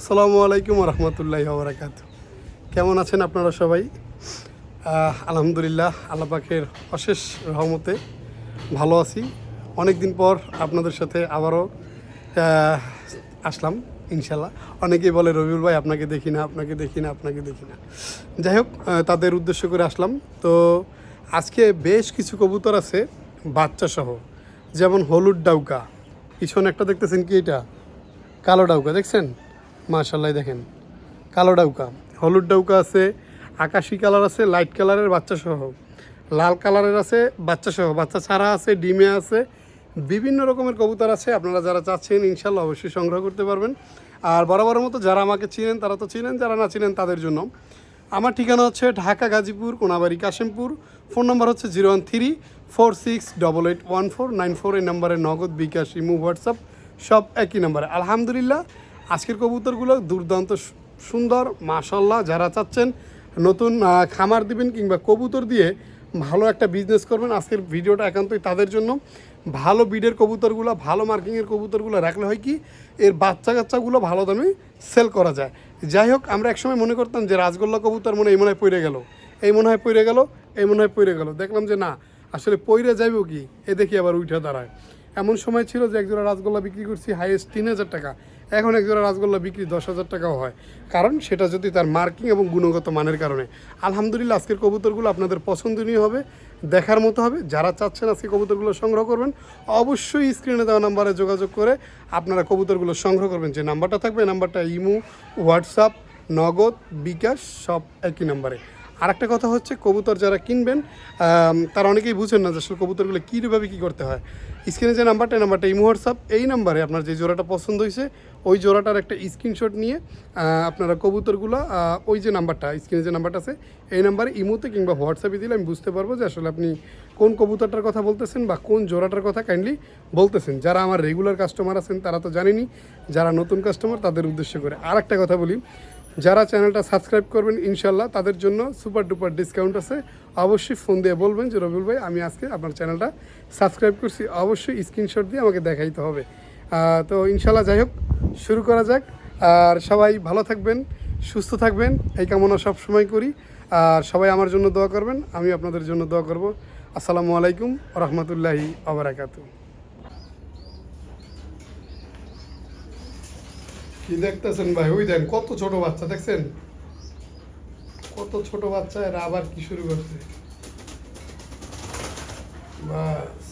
আসসালামু আলাইকুম রহমতুল্লাহি ওয়া বারাকাতুহু। কেমন আছেন আপনারা সবাই? আলহামদুলিল্লাহ, আল্লাহ পাকের অশেষ রহমতে ভালো আছি। অনেক দিন পর আপনাদের সাথে আবারও আসলাম ইনশাল্লাহ। অনেকেই বলে রবিউল ভাই আপনাকে দেখি না, আপনাকে দেখি না, আপনাকে দেখি না। যাই হোক, তাদের উদ্দেশ্য করে আসলাম। তো আজকে বেশ কিছু কবুতর আছে বাচ্চা সহ, যেমন হলুদ ডাউকা। পিছনে একটা দেখতেছেন কি, এটা কালো ডাউকা দেখছেন? মাশাআল্লাহ, দেখেন কালো ডাউকা, হলুদ ডাউকা আছে, আকাশি কালার আছে, লাইট কালারের বাচ্চা সহ, লাল কালারের আছে বাচ্চা সহ, বাচ্চা ছাড়া আছে, ডিমে আছে, বিভিন্ন রকমের কবুতর আছে। আপনারা যারা চাচ্ছেন ইনশাল্লাহ অবশ্যই সংগ্রহ করতে পারবেন। আর বরাবরের মতো যারা আমাকে চিনেন তারা তো চিনেন, যারা না চিনেন তাদের জন্য আমার ঠিকানা হচ্ছে ঢাকা গাজীপুর কোনাবাড়ি কাশিমপুর। ফোন নম্বর হচ্ছে 01346881494। এই নম্বরে নগদ, বিকাশ, ইমো, হোয়াটসঅ্যাপ সব একই নম্বরে। আলহামদুলিল্লাহ, আজকের কবুতরগুলো দুর্দান্ত সুন্দর মাশাল্লাহ। যারা চাচ্ছেন নতুন খামার দিবেন কিংবা কবুতর দিয়ে ভালো একটা বিজনেস করবেন, আজকের ভিডিওটা একান্তই তাদের জন্য। ভালো বিডের কবুতরগুলো, ভালো মার্কিংয়ের কবুতরগুলো রাখলে হয় কি, এর বাচ্চা কাচ্চাগুলো ভালো দামে সেল করা যায়। যাই হোক, আমরা একসময় মনে করতাম যে রাজগোল্লা কবুতর এই মনে হয় পড়ে গেল, এই মনে হয় পড়ে গেল, এই মনে হয় পড়ে গেল। দেখলাম যে না, আসলে পইরে যাইব কি, এ দেখি আবার উঠে দাঁড়ায়। এমন সময় ছিল যে একজোড়া রাজগোল্লা বিক্রি করছি হাইয়েস্ট 3000 টাকা, এখন একজোড়া রাজগোল্লা বিক্রি 10,000 টাকাও হয়। কারণ সেটা যদি তার মার্কিং এবং গুণগত মানের কারণে। আলহামদুলিল্লাহ, আজকের কবুতরগুলো আপনাদের পছন্দনীয় হবে, দেখার মতো হবে। যারা চাচ্ছেন আজকে কবুতরগুলো সংগ্রহ করবেন, অবশ্যই স্ক্রিনে দেওয়া নাম্বারে যোগাযোগ করে আপনারা কবুতরগুলো সংগ্রহ করবেন। যে নাম্বারটা থাকবে, নাম্বারটা ইমো, হোয়াটসঅ্যাপ, নগদ, বিকাশ সব একই নাম্বারে। আর একটা কথা হচ্ছে, কবুতর যারা কিনবেন তারা অনেকেই বুঝেন না যে আসলে কবুতরগুলো কীভাবে কী করতে হয়। স্ক্রিনে যে নাম্বারটা ইমো, হোয়াটসঅ্যাপ, এই নাম্বারে আপনার যে জোড়াটা পছন্দ হয়েছে ওই জোড়াটার একটা স্ক্রিনশট নিয়ে আপনারা কবুতরগুলো ওই যে নাম্বারটা, স্ক্রিনে যে নাম্বারটা আছে এই নাম্বারে ইমোতে কিংবা হোয়াটসঅ্যাপে দিলে আমি বুঝতে পারবো যে আসলে আপনি কোন কবুতরটার কথা বলতেছেন বা কোন জোড়াটার কথা কাইন্ডলি বলতেছেন। যারা আমার রেগুলার কাস্টমার আছেন তারা তো জানেনই, যারা নতুন কাস্টমার তাদের উদ্দেশ্য করে আর একটা কথা বলি, যারা চ্যানেলটা সাবস্ক্রাইব করবেন ইনশাল্লাহ তাদের জন্য সুপার ডুপার ডিসকাউন্ট আছে। অবশ্যই ফোন দিয়ে বলবেন যে রবিউল ভাই আমি আজকে আপনার চ্যানেলটা সাবস্ক্রাইব করছি, অবশ্যই স্ক্রিনশট দিয়ে আমাকে দেখাইতে হবে। তো ইনশাল্লাহ, যাই হোক, শুরু করা যাক। আর সবাই ভালো থাকবেন, সুস্থ থাকবেন, এই কামনা সব সময় করি। আর সবাই আমার জন্য দোয়া করবেন, আমি আপনাদের জন্য দোয়া করব। আসসালামু আলাইকুম রহমতুল্লাহি ওয়া বারাকাতুহু। কি দেখতেছেন ভাই? ওই দেন কত ছোট বাচ্চা, দেখছেন কত ছোট বাচ্চা, এরা আবার কি শুরু করছে। বাস,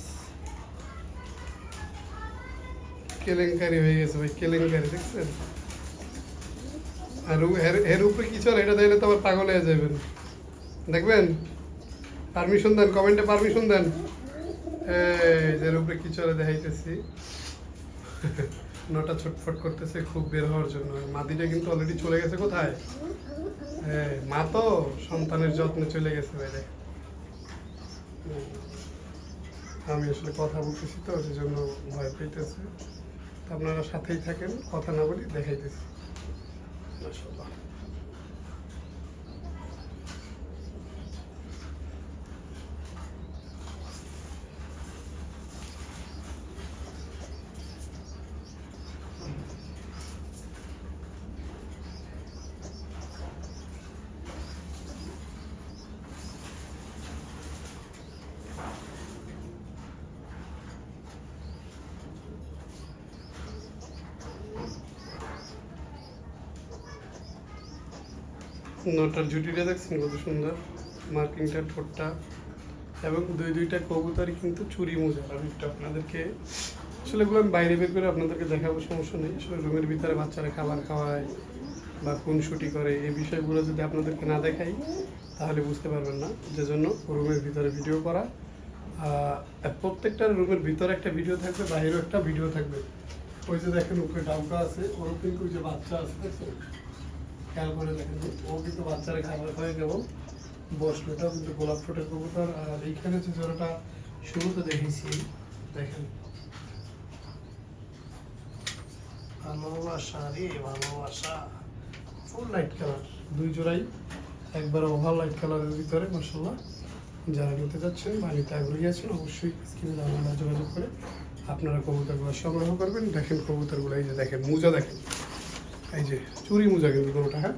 কেলেঙ্কারি হয়ে গেছে ভাই, কেলেঙ্কারি, দেখছেন? আর এর উপরে কি চলে এটা দেখলে তো আবার পাগল হয়ে যাবেন। দেখবেন, পারমিশন দেন, কমেন্টে পারমিশন দেন। এই এর উপরে কি চলে দেখাইতেছি। নটা ছটফট করতেছে খুব বের হওয়ার জন্য। মাদিটা কিন্তু অলরেডি চলে গেছে কোথায়? মা তো সন্তানের যত্নে চলে গেছে বাইরে। আমি আসলে কথা বলতেছি তো, সেই জন্য ভয় পেতেছে। আপনারা সাথেই থাকেন, কথা না বলি, দেখাইতেছি। মাশাআল্লাহ, নটার জুটিটা দেখছেন কত সুন্দর, মার্কিংটা, ঠোঁটটা, এবং দুইটা কবুতরই কিন্তু চুরি মোজা। আমি একটু আপনাদেরকে আসলে এগুলো আমি বাইরে বের করে আপনাদেরকে দেখাবো, সমস্যা নেই। আসলে রুমের ভিতরে বাচ্চারা খাবার খাওয়ায় বা কোন ছুটি করে, এই বিষয়গুলো যদি আপনাদেরকে না দেখাই তাহলে বুঝতে পারবেন না। যে জন্য রুমের ভিতরে ভিডিও করা। প্রত্যেকটা রুমের ভিতরে একটা ভিডিও থাকবে, বাইরেও একটা ভিডিও থাকবে। ওই যে দেখেন উপরে ডাউকা আছে, ওরও কিন্তু ওই যে বাচ্চা আছে, দেখছেন? খেয়াল করে দেখেন, ও কিন্তু বাচ্চারা খাবার খাওয়াই দেবো, বসলো। এটাও কিন্তু গোলাপ ঠোঁটের কবুতর। আর এইখানে যে জোড়াটা শুরুতে দেখেছি, দেখেন, ভালোবাসা রে ভালোবাসা, ফুল লাইট কালার, দুই জোড়াই একবার ওভার লাইট কালারের ভিতরে। মাশাআল্লাহ, যারা নিতে যাচ্ছেন বা নিতে আগ্রহী আছেন অবশ্যই স্ক্রিনে নাম্বার যোগাযোগ করে আপনারা কবুতরগুলো সংগ্রহ করবেন। দেখেন কবুতরগুলো, এই যে দেখেন মোজা, দেখেন এই যে চুরি মোজা কিন্তু কোনোটা, হ্যাঁ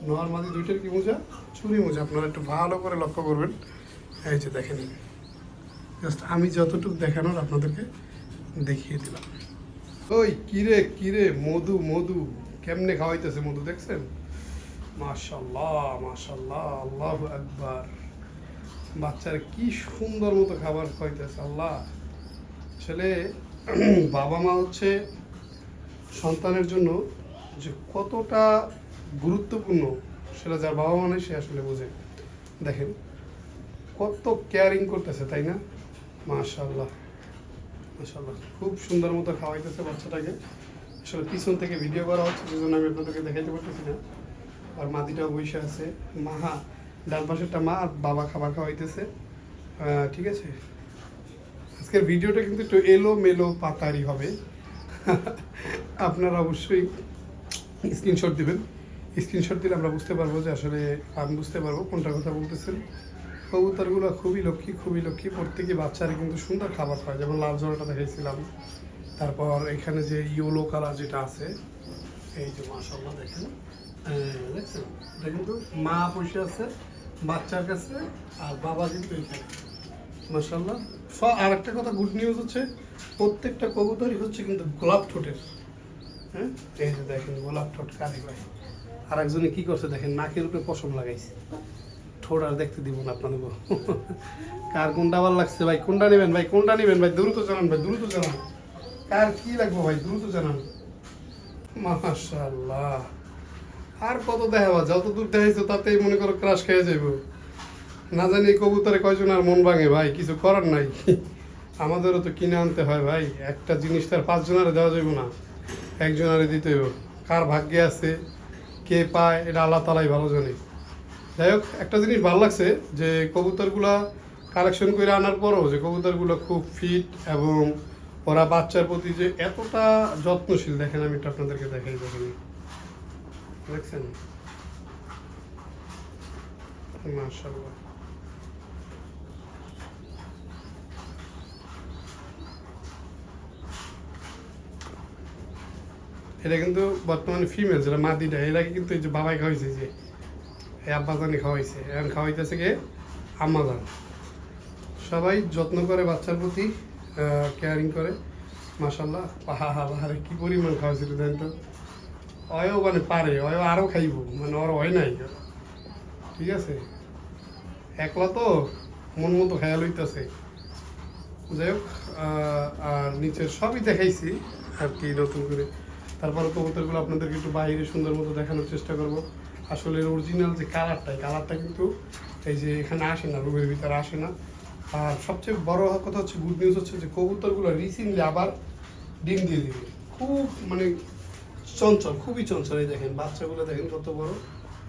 নর মাদি দুইটার কি মোজা, চুরি মোজা। আপনারা একটু ভালো করে লক্ষ্য করবেন। এই যে দেখেন, জাস্ট আমি যতটুকু দেখানোর আপনাদেরকে দেখিয়ে দিলাম। ওই কিরে কিরে মধু মধু কেমনে খাওয়াইতেছে মধু দেখছেন? মাশাল্লাহ মাশাল্লাহ, আল্লাহু আকবার। বাচ্চারা কি সুন্দর মতো খাবার খাওয়াইতেছে। আল্লাহ, আসলে বাবা মা হচ্ছে সন্তানের জন্য যে কতটা গুরুত্বপূর্ণ সেটা যার বাবা মা নেই সে আসলে বোঝে। দেখেন কত কেয়ারিং করতেছে, তাই না? মাশাল্লাহ মাশাল্লাহ, খুব সুন্দর মতো খাওয়াইতেছে বাচ্চাটাকে। আসলে পিছন থেকে ভিডিও করা হচ্ছে, সেজন্য আমি আপনাদেরকে দেখাইতে পারতেছি না। আর মাদিটাও বসে আছে, মা ডান পাশেরটা মা আর বাবা খাবার খাওয়াইতেছে। ঠিক আছে, আজকের ভিডিওটা কিন্তু একটু এলো মেলো পাতারি হবে। আপনারা অবশ্যই স্ক্রিনশট দিবেন। স্ক্রিনশট দিলে আমরা বুঝতে পারবো যে আসলে আমি বুঝতে পারবো কোনটার কথা বলতেছেন। কবুতরগুলো খুবই লক্ষ্মী, খুবই লক্ষ্মী। প্রত্যেকে বাচ্চারা কিন্তু সুন্দর খাবার খায়, যেমন লাল জড়াটা দেখাইছিলাম। তারপর এখানে যে ইয়েলো কালার যেটা আছে, এই যে মাশাআল্লাহ দেখেন, দেখছেন এটা কিন্তু মা বসে আছে বাচ্চার কাছে আর বাবা কিন্তু এখানে। মাশাআল্লাহ। আর একটা কথা, গুড নিউজ হচ্ছে প্রত্যেকটা কবুতরই হচ্ছে কিন্তু গোলাপ ঠোঁটের। হ্যাঁ, এই যে দেখেন গোলাপ ঠোঁট কারি ভাই। আর একজনে কি করছে দেখেন, নাকের উপরে পশম লাগাইছে। ঠোঁট আর দেখতে দিব না আপনাদের। কার কোনটা আবার লাগছে ভাই? কোনটা নেবেন ভাই? কোনটা নেবেন ভাই? দ্রুত জানান ভাই, দ্রুত জানান। কার কি লাগবে ভাই? দ্রুত জানান। মাশাআল্লাহ। আর কত দেখাবা? যত দূর দেখাইছো তাতেই মনে করো ক্রাশ খেয়ে যাইব। না জানি এই কবুতরে কয়জন আর মন ভাঙে ভাই, কিছু করার নাই। আমাদেরও তো কিনে আনতে হয় ভাই। একটা জিনিস তার 5 জনারে দেওয়া যাইব না, একজনারে দিতে হইব। কার ভাগ্যে আছে, কে পায়, এটা আল্লাহ তালাই ভালো জানে। যাই হোক, একটা জিনিস ভালো লাগছে যে কবুতরগুলা কালেকশন করে আনার পরও যে কবুতরগুলো খুব ফিট এবং ওরা বাচ্চার প্রতি যে এতটা যত্নশীল, দেখেন আমি একটু আপনাদেরকে দেখাই। দেখেন, দেখছেন? মাশাআল্লাহ। এটা কিন্তু বর্তমানে ফিমেল, যেটা মাদিটা, এটাকে কিন্তু এই যে বাবাই খাওয়াইছে, যে এই আব্বাজানি খাওয়াইছে, এখন খাওয়াইতেছে কে? আম্মাজান। সবাই যত্ন করে বাচ্চার প্রতি, কেয়ারিং করে। মাশাআল্লাহ। পাহাড়ে কি পরিমাণ খাওয়াইছিল দেন তো। অয়ও মানে পারে, অয়ও আরও খাইব, মানে ওর হয় নাই। ঠিক আছে, একলা তো মন মতো খেয়াল হইতেছে। যাই হোক, আর নিচের সবই দেখাইছি আর কি নতুন করে। তারপরে কবুতরগুলো আপনাদেরকে একটু বাইরে সুন্দর মতো দেখানোর চেষ্টা করব। আসলে অরিজিনাল যে কালারটা কিন্তু এই যে এখানে আসে না, রুমের ভিতরে আসে না। আর সবচেয়ে বড় কথা হচ্ছে, গুড নিউজ হচ্ছে যে কবুতরগুলো রিসেন্টলি আবার ডিম দিয়ে দিবে। খুব মানে চঞ্চল, খুবই চঞ্চল। এই দেখেন বাচ্চাগুলো দেখেন কত বড়।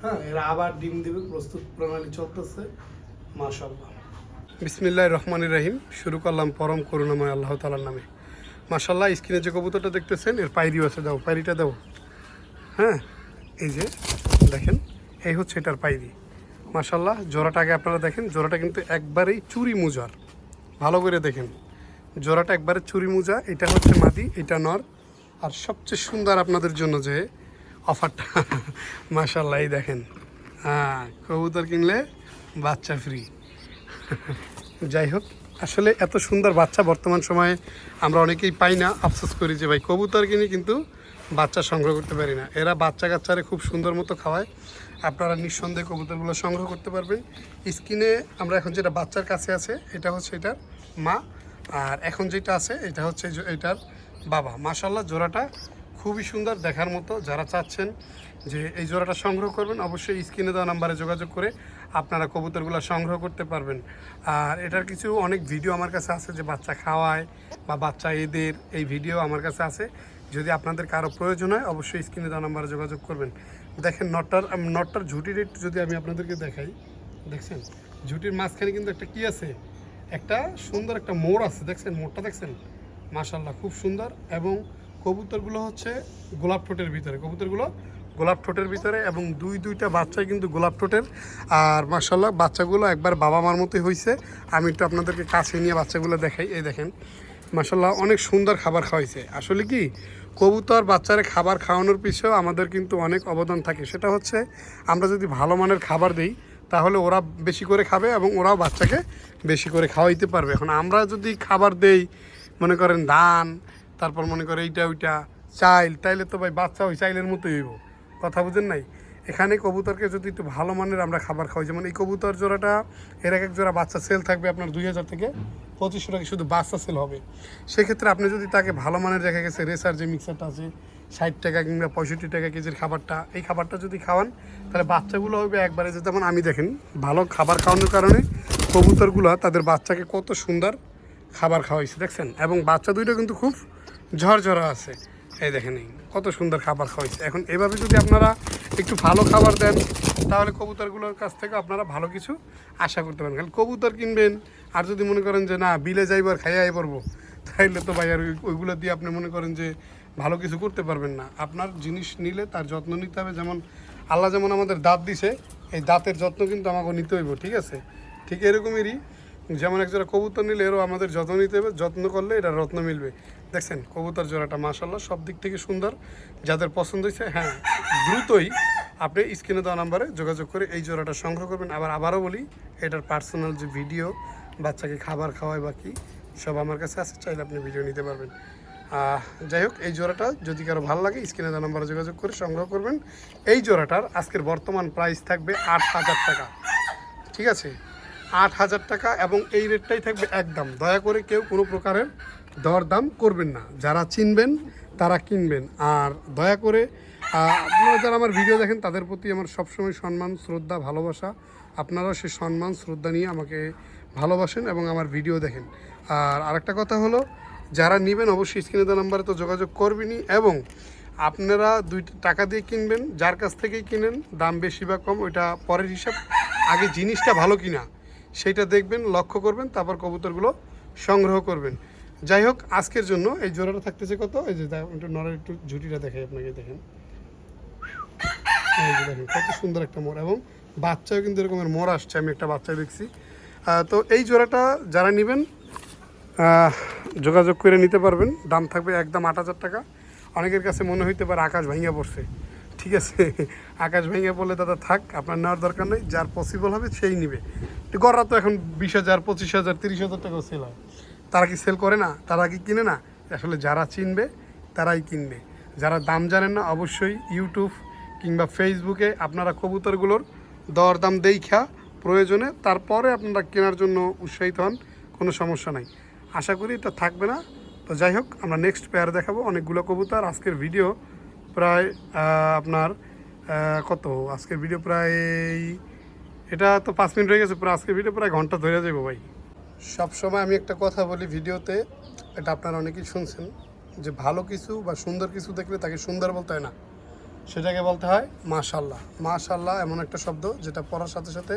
হ্যাঁ, এরা আবার ডিম দেবে, প্রস্তুত প্রণালী চলতেছে। মাশাআল্লাহ। বিসমিল্লাহির রহমানির রহিম। শুরু করলাম পরম করুণাময় আল্লাহ তাআলার নামে। মাশাআল্লাহ, স্ক্রিনে যে কবুতরটা দেখতেছেন এর পায়রিও আছে, দাও পায়রিটা দাও। হ্যাঁ, এই যে দেখেন, এই হচ্ছে এটার পায়রি। মাশাআল্লাহ, জোড়াটা আগে আপনারা দেখেন, জোড়াটা কিন্তু একবারেই চুরি মুজার। ভালো করে দেখেন, জোড়াটা একবারে চুরি মুজা। এটা হচ্ছে মাদি, এটা নর। আর সবচেয়ে সুন্দর আপনাদের জন্য যে অফারটা, মাশাআল্লাহ এই দেখেন, হ্যাঁ কবুতর কিনলে বাচ্চা ফ্রি। যাই হোক, আসলে এত সুন্দর বাচ্চা বর্তমান সময়ে আমরা অনেকেই পাই না। আফসোস করি যে ভাই কবুতর কিনে কিন্তু বাচ্চা সংগ্রহ করতে পারি না। এরা বাচ্চা কাচ্চারে খুব সুন্দর মতো খাওয়ায়। আপনারা নিঃসন্দেহে কবুতরগুলো সংগ্রহ করতে পারবেন। স্ক্রিনে আমরা এখন যেটা বাচ্চার কাছে আছে এটা হচ্ছে এটার মা, আর এখন যেটা আছে এটা হচ্ছে এটার বাবা। মাশাআল্লাহ, জোড়াটা খুবই সুন্দর, দেখার মতো। যারা চাচ্ছেন যে এই জোড়াটা সংগ্রহ করবেন, অবশ্যই স্ক্রিনে দেওয়া নাম্বারে যোগাযোগ করে আপনারা কবুতরগুলো সংগ্রহ করতে পারবেন। আর এটার কিছু অনেক ভিডিও আমার কাছে আছে, যে বাচ্চা খাওয়ায় বা বাচ্চা এদের, এই ভিডিও আমার কাছে আছে। যদি আপনাদের কারো প্রয়োজন হয় অবশ্যই স্ক্রিনে দেওয়া নাম্বারে যোগাযোগ করবেন। দেখেন নটটার ঝুঁটির একটু যদি আমি আপনাদেরকে দেখাই, দেখছেন ঝুঁটির মাঝখানে কিন্তু একটা কি আছে, একটা সুন্দর একটা মোড় আছে, দেখছেন মোড়টা দেখছেন? মাশাআল্লাহ, খুব সুন্দর। এবং কবুতরগুলো হচ্ছে গোলাপ ঠোঁটের ভিতরে, কবুতরগুলো গোলাপ ঠোঁটের ভিতরে, এবং দুইটা বাচ্চাই কিন্তু গোলাপ ঠোঁটের। আর মাশাআল্লাহ, বাচ্চাগুলো একবার বাবা মার মতোই হয়েছে। আমি একটু আপনাদেরকে কাছে নিয়ে বাচ্চাগুলো দেখাই। এই দেখেন, মাশাআল্লাহ, অনেক সুন্দর খাবার খাওয়াইছে। আসলে কি কবুতর বাচ্চারে খাবার খাওয়ানোর পিছেও আমাদের কিন্তু অনেক অবদান থাকে। সেটা হচ্ছে আমরা যদি ভালো মানের খাবার দিই তাহলে ওরা বেশি করে খাবে এবং ওরাও বাচ্চাকে বেশি করে খাওয়াইতে পারবে। এখন আমরা যদি খাবার দেই মনে করেন ধান, তারপর মনে করে এইটা ওইটা চাইল, তাইলে তো ভাই বাচ্চা ওই চাইলের মতোই হইব। কথা বুঝেন নাই? এখানে কবুতরকে যদি একটু ভালো মানের আমরা খাবার খাওয়াই, যেমন এই কবুতর জোড়াটা এর এক জোড়া বাচ্চা সেল থাকবে আপনার 2000 থেকে 2500 টাকা শুধু বাচ্চা সেল হবে। সেক্ষেত্রে আপনি যদি তাকে ভালো মানের দেখা গেছে রেসার যে মিক্সারটা আছে 60 টাকা কিংবা 65 টাকা কেজির খাবারটা, এই খাবারটা যদি খাওয়ান তাহলে বাচ্চাগুলো হবে একবারে, যে যেমন আমি দেখেন ভালো খাবার খাওয়ানোর কারণে কবুতরগুলো তাদের বাচ্চাকে কত সুন্দর খাবার খাওয়াইছে দেখছেন, এবং বাচ্চা দুইটা কিন্তু খুব ঝরঝরা আছে। এই দেখেন কত সুন্দর খাবার খাওয়াইছে। এখন এভাবে যদি আপনারা একটু ভালো খাবার দেন তাহলে কবুতরগুলোর কাছ থেকে আপনারা ভালো কিছু আশা করতে পারেন। খালি কবুতর কিনবেন আর যদি মনে করেন যে না বিলে যাইবার খাইয়াই পড়বো, তাইলে তো ভাই আর ওইগুলো দিয়ে আপনি মনে করেন যে ভালো কিছু করতে পারবেন না। আপনার জিনিস নিলে তার যত্ন নিতে হবে। যেমন আল্লাহ যেমন আমাদের দাঁত দিছে, এই দাঁতের যত্ন কিন্তু আমাকে নিতে হইব, ঠিক আছে? ঠিক এরকমই যেমন একজোড়া কবুতর নিলে এরও আমাদের যত্ন নিতে হবে, যত্ন করলে এটা রত্ন মিলবে। দেখছেন কবুতর জোড়াটা মাশাআল্লাহ সব দিক থেকে সুন্দর। যাদের পছন্দ হয়েছে হ্যাঁ দ্রুতই আপনি স্ক্রিনে দেওয়া নাম্বারে যোগাযোগ করে এই জোড়াটা সংগ্রহ করবেন। আবারও বলি, এটার পার্সোনাল যে ভিডিও বাচ্চাকে খাবার খাওয়ায় বা কি সব আমার কাছে আছে, চাইলে আপনি ভিডিও নিতে পারবেন। যাই হোক, এই জোড়াটা যদি কারো ভালো লাগে স্ক্রিনে দেওয়া নাম্বারে যোগাযোগ করে সংগ্রহ করবেন। এই জোড়াটার আজকের বর্তমান প্রাইস থাকবে 8000 টাকা, ঠিক আছে? 8000 টাকা, এবং এই রেটটাই থাকবে একদম। দয়া করে কেউ কোনো প্রকারের দরদাম করবেন না। যারা চিনবেন তারা কিনবেন। আর দয়া করে আপনারা যারা আমার ভিডিও দেখেন তাদের প্রতি আমার সবসময় সম্মান, শ্রদ্ধা, ভালোবাসা। আপনারাও সেই সম্মান শ্রদ্ধা নিয়ে আমাকে ভালোবাসেন এবং আমার ভিডিও দেখেন। আর আরেকটা কথা হলো, যারা নেবেন অবশ্যই স্ক্রিনে দেওয়া নাম্বারে তো যোগাযোগ করবেনই, এবং আপনারা 2 টাকা দিয়ে কিনবেন, যার কাছ থেকেই কিনেন দাম বেশি বা কম ওইটা পরের হিসাব, আগে জিনিসটা ভালো কিনা সেইটা দেখবেন, লক্ষ্য করবেন, তারপর কবুতরগুলো সংগ্রহ করবেন। যাই হোক, আজকের জন্য এই জোড়াটা থাকতেছে কত, এই যে একটু নড়ার একটু ঝুটিটা দেখাই আপনাকে, দেখেন এই যে দেখেন কত সুন্দর একটা মোড়, এবং বাচ্চাও কিন্তু এরকমের মোড় আসছে, আমি একটা বাচ্চা দেখছি। তো এই জোড়াটা যারা নেবেন যোগাযোগ করে নিতে পারবেন। দাম থাকবে একদম 8000 টাকা। অনেকের কাছে মনে হইতে পারে আকাশ ভাঙিয়া পড়ছে, ঠিক আছে? আকাশ ভেঙে বললে দাদা থাক, আপনার নেওয়ার দরকার নেই। যার পসিবল হবে সেই নিবে। গড়রা তো এখন 20,000, 25,000, 30,000 টাকাও সেল হয়। তারা কি সেল করে না? তারা কি কিনে না? আসলে যারা চিনবে তারাই কিনবে। যারা দাম জানেন না, অবশ্যই ইউটিউব কিংবা ফেসবুকে আপনারা কবুতরগুলোর দরদাম দেখা প্রয়োজনে তারপরে আপনারা কেনার জন্য উৎসাহিত হন, কোনো সমস্যা নাই। আশা করি এটা থাকবে না। তো যাই হোক, আমরা নেক্সট পেয়ার দেখাবো অনেকগুলো কবুতর। আজকের ভিডিও প্রায় আপনার কত, আজকের ভিডিও প্রায় এটা তো 5 মিনিট হয়ে গেছে, প্রায় আজকের ভিডিও প্রায় ঘন্টা ধরে যাবো ভাই। সবসময় আমি একটা কথা বলি ভিডিওতে, এটা আপনারা অনেকেই শুনছেন, যে ভালো কিছু বা সুন্দর কিছু দেখলে তাকে সুন্দর বলতে হয় না, সেটাকে বলতে হয় মাশাআল্লাহ। মাশাআল্লাহ এমন একটা শব্দ যেটা পড়ার সাথে সাথে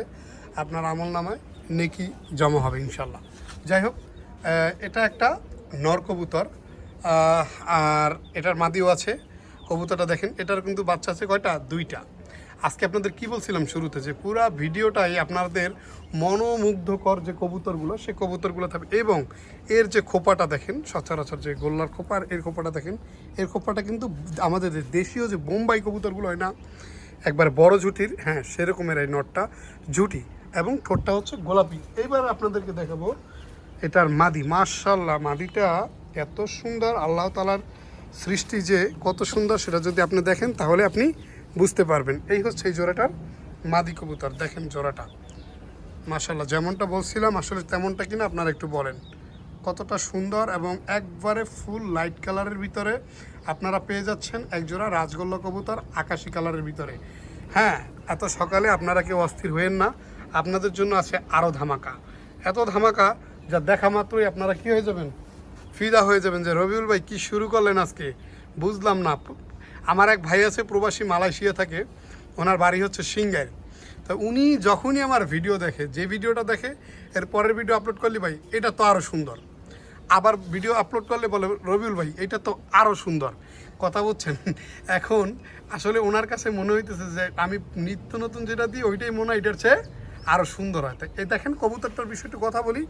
আপনার আমল নামায় নেকি জমা হবে ইনশাল্লাহ। যাই হোক, এটা একটা নর কবুতর, আর এটার মাদিও আছে। কবুতরটা দেখেন, এটার কিন্তু বাচ্চা আছে কয়টা? 2টা। আজকে আপনাদের কি বলছিলাম শুরুতে, যে পুরো ভিডিওটাই আপনাদের মনোমুগ্ধকর যে কবুতরগুলো, সেই কবুতরগুলো থাকবে। এবং এর যে খোপাটা দেখেন, সচরাচর যে গোল্লার খোপা, আর এর খোপাটা দেখেন, এর খোপাটা কিন্তু আমাদের দেশীয় যে বোম্বাই কবুতরগুলো হয় না একবার বড় ঝুটির, হ্যাঁ সেরকমের এই নটটা ঝুটি, এবং ঠোঁটটা হচ্ছে গোলাপি। এইবার আপনাদেরকে দেখাবো এটার মাদি। মাশাআল্লাহ, মাদিটা এত সুন্দর, আল্লাহ তাআলার সৃষ্টি যে কত সুন্দর, সেটা যদি আপনি দেখেন তাহলে আপনি বুঝতে পারবেন। এই হচ্ছে এই জোড়াটার মাদি কবুতর। দেখেন জোড়াটা মাশাআল্লাহ, যেমনটা বলছিলাম আসলে তেমনটা কিনা আপনারা একটু বলেন, কতটা সুন্দর। এবং একবারে ফুল লাইট কালারের ভিতরে আপনারা পেয়ে যাচ্ছেন এক জোড়া রাজগোল্লা কবুতর আকাশি কালারের ভিতরে। হ্যাঁ, এত সকালে আপনারা কেউ অস্থির হয়েন না, আপনাদের জন্য আছে আরও ধামাকা। এত ধামাকা যা দেখা মাত্রই আপনারা কি হয়ে যাবেন, ফিদা হয়ে যাবেন, যে রবিউল ভাই কি শুরু করলেন আজকে, বুঝলাম না। আমার এক ভাই আছে প্রবাসী, মালয়েশিয়া থাকে, ওনার বাড়ি হচ্ছে সিঙ্গাইর। তো উনি যখনই আমার ভিডিও দেখে, যে ভিডিওটা দেখে এর পরের ভিডিও আপলোড করলে ভাই এটা তো আরও সুন্দর, আবার ভিডিও আপলোড করলে বলে রবিউল ভাই এটা তো আরও সুন্দর। কথা বলছেন, এখন আসলে ওনার কাছে মনে হইতেছে যে আমি নিত্য নতুন যেটা দিই ওইটাই মনে হয় এটার চেয়ে আরও সুন্দর হয়। তাই এই দেখেন কবুতরটার বিষয়টা কথা বলি,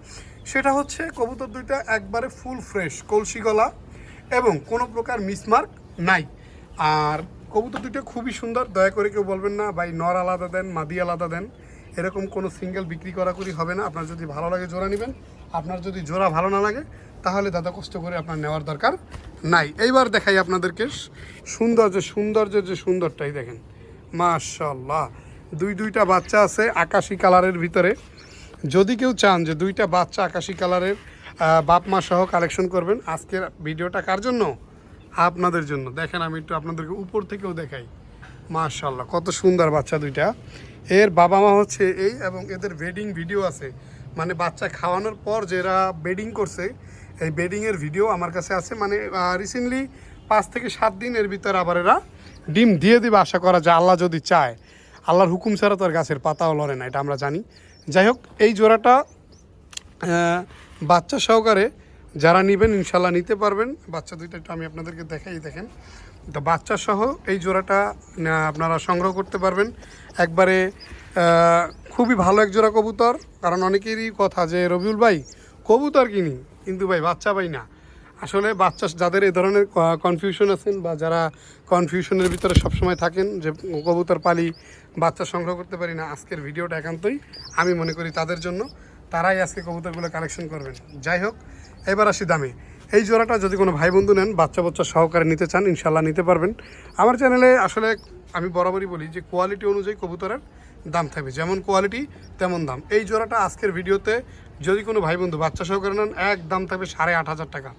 সেটা হচ্ছে কবুতর দুইটা একবারে ফুল ফ্রেশ, কলসি গলা, এবং কোনো প্রকার মিসমার্ক নাই। আর কবুতর দুটো খুবই সুন্দর, দয়া করে কেউ বলবেন না ভাই নর আলাদা দেন মাদি আলাদা দেন, এরকম কোনো সিঙ্গেল বিক্রি করাকরি হবে না। আপনার যদি ভালো লাগে জোড়া নেবেন, আপনার যদি জোড়া ভালো না লাগে তাহলে দাদা কষ্ট করে আপনার নেওয়ার দরকার নাই। এইবার দেখাই আপনাদেরকে সৌন্দর্যের যে সুন্দরটাই দেখেন, মাশাআল্লাহ। দুইটা বাচ্চা আছে আকাশি কালারের ভিতরে। যদি কেউ চান যে দুইটা বাচ্চা আকাশি কালারের বাপ মা সহ কালেকশন করবেন, আজকের ভিডিওটা কার জন্য? আপনাদের জন্য। দেখেন আমি একটু আপনাদেরকে উপর থেকেও দেখাই, মাশাআল্লাহ কত সুন্দর বাচ্চা দুইটা। এর বাবা মা হচ্ছে এই, এবং এদের বেডিং ভিডিও আছে, মানে বাচ্চা খাওয়ানোর পর যারা বেডিং করছে এই বেডিংয়ের ভিডিও আমার কাছে আছে। মানে রিসেন্টলি 5 থেকে 7 দিনের ভিতরে আবার এরা ডিম দিয়ে দিবে আশা করা যায়, আল্লাহ যদি চায়। আল্লাহর হুকুম ছাড়া তো আর গাছের পাতাও লড়ে না, এটা আমরা জানি। যাই হোক, এই জোড়াটা বাচ্চা সহকারে যারা নেবেন ইনশাল্লাহ নিতে পারবেন। বাচ্চা দুইটা একটু আমি আপনাদেরকে দেখাই, দেখেন তো বাচ্চা সহ এই জোড়াটা আপনারা সংগ্রহ করতে পারবেন। একবারে খুবই ভালো এক জোড়া কবুতর। কারণ অনেকেরই কথা যে রবিউল ভাই কবুতর কিনি কিন্তু ভাই বাচ্চা পাই না। আসলে বাচ্চা যাদের এই ধরনের কনফিউশন আছেন বা যারা কনফিউশনের ভিতরে সবসময় থাকেন যে কবুতর পালি বাচ্চা সংগ্রহ করতে পারি না, আজকের ভিডিওটা একান্তই আমি মনে করি তাদের জন্য। তারাই আজকে কবুতরগুলো কালেকশন করবেন। যাই হোক, এবার আসি দামে। এই জোড়াটা যদি কোনো ভাই বন্ধু নেন, বাচ্চা সহকারে নিতে চান, ইনশাল্লাহ নিতে পারবেন। আমার চ্যানেলে আসলে আমি বরাবরই বলি যে কোয়ালিটি অনুযায়ী কবুতরের দাম থাকবে, যেমন কোয়ালিটি তেমন দাম। এই জোড়াটা আজকের ভিডিওতে যদি কোনো ভাই বন্ধু বাচ্চা সহকারে নেন, এক দাম থাকবে 8,500 টাকা।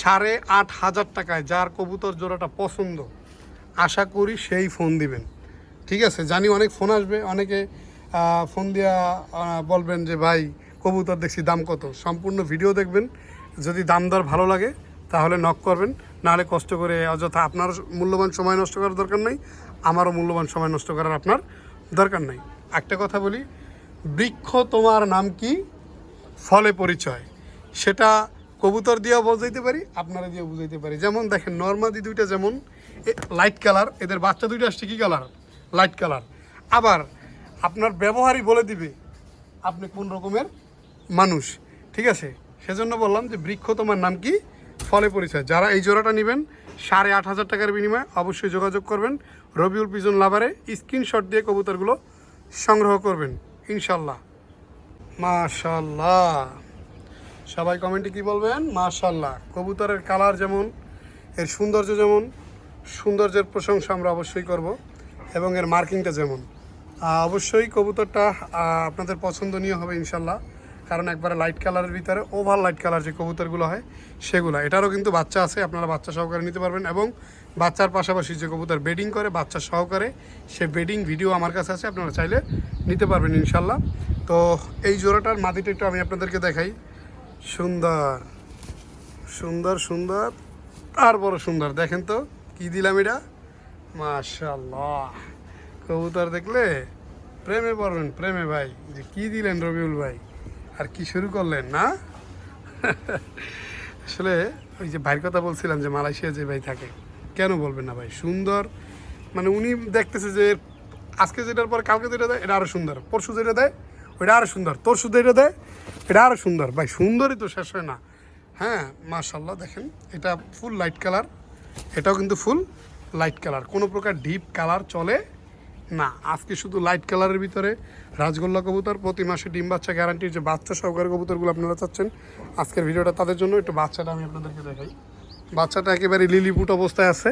8,500 টাকায় যার কবুতর জোড়াটা পছন্দ আশা করি সেই ফোন দিবেন। ঠিক আছে, জানি অনেক ফোন আসবে, অনেকে ফোন দিয়া বলবেন যে ভাই কবুতর দেখছি দাম কত। সম্পূর্ণ ভিডিও দেখবেন, যদি দাম দর ভালো লাগে তাহলে নক করবেন, নাহলে কষ্ট করে অযথা আপনার মূল্যবান সময় নষ্ট করার দরকার নেই, আমারও মূল্যবান সময় নষ্ট করার আপনার দরকার নেই। একটা কথা বলি, বৃক্ষ তোমার নাম কি, ফলে পরিচয়। সেটা কবুতর দিয়েও বুঝাইতে পারি, আপনারা দিয়েও বুঝাইতে পারি। যেমন দেখেন নর্মাদি দুইটা যেমন লাইট কালার, এদের বাচ্চা দুইটা আসছে কী কালার, লাইট কালার। আবার আপনার ব্যবহারই বলে দিবে আপনি কোন রকমের মানুষ। ঠিক আছে, সেজন্য বললাম যে বৃক্ষ তোমার নাম কি, ফলে পরিচয়। যারা এই জোড়াটা নেবেন 8,500 টাকার বিনিময়ে অবশ্যই যোগাযোগ করবেন রবিউল পিজন লাভারে, স্ক্রিনশট দিয়ে কবুতরগুলো সংগ্রহ করবেন ইনশাল্লাহ। মাশাল্লাহ, সবাই কমেন্টে কি বলবেন? মাশাল্লাহ। কবুতরের কালার যেমন, এর সৌন্দর্য যেমন, সৌন্দর্যের প্রশংসা আমরা অবশ্যই করব, এবং এর মার্কিংটা যেমন। অবশ্যই কবুতরটা আপনাদের পছন্দনীয় হবে ইনশাল্লাহ। কারণ একবারে লাইট কালারের ভিতরে ওভার লাইট কালার যে কবুতরগুলো হয় সেগুলো। এটারও কিন্তু বাচ্চা আছে, আপনারা বাচ্চা সহকারে নিতে পারবেন। এবং বাচ্চার পাশাপাশি যে কবুতর বেডিং করে বাচ্চা সহকারে, সে বেডিং ভিডিও আমার কাছে আছে, আপনারা চাইলে নিতে পারবেন ইনশাল্লাহ। তো এই জোড়াটার মাদিটা একটু আমি আপনাদেরকে দেখাই। সুন্দর সুন্দর সুন্দর আর বড় সুন্দর। দেখেন তো কি দিলাম এটা, মাশাআল্লাহ। কবুতর দেখলে প্রেমে পড়বেন, প্রেমে ভাই, যে কি দিলেন রবিউল ভাই, আর কি শুরু করলেন না। আসলে ওই যে ভাইয়ের কথা বলছিলাম যে মালয়েশিয়া যে ভাই থাকে, কেন বলবেন না ভাই, সুন্দর। মানে উনি দেখতেছে যে আজকে যেটার পর কালকে যেটা দেয় এটা আরও সুন্দর, পরশু যেটা দেয় ওইটা আরও সুন্দর, তরশু যেটা দেয় এটা আরও সুন্দর। ভাই সুন্দরই তো শেষ হয় না। হ্যাঁ মাশাআল্লাহ, দেখেন এটা ফুল লাইট কালার, এটাও কিন্তু ফুল লাইট কালার, কোনো প্রকার ডিপ কালার চলে না। আজকে শুধু লাইট কালারের ভিতরে রাজগোল্লা কবুতর, প্রতি মাসে ডিম বাচ্চা গ্যারান্টির যে বাচ্চা সহকারে কবুতরগুলো আপনারা চাচ্ছেন, আজকের ভিডিওটা তাদের জন্য। একটু বাচ্চাটা আমি আপনাদেরকে দেখাই। বাচ্চাটা একেবারে লিলিপুট অবস্থায় আছে।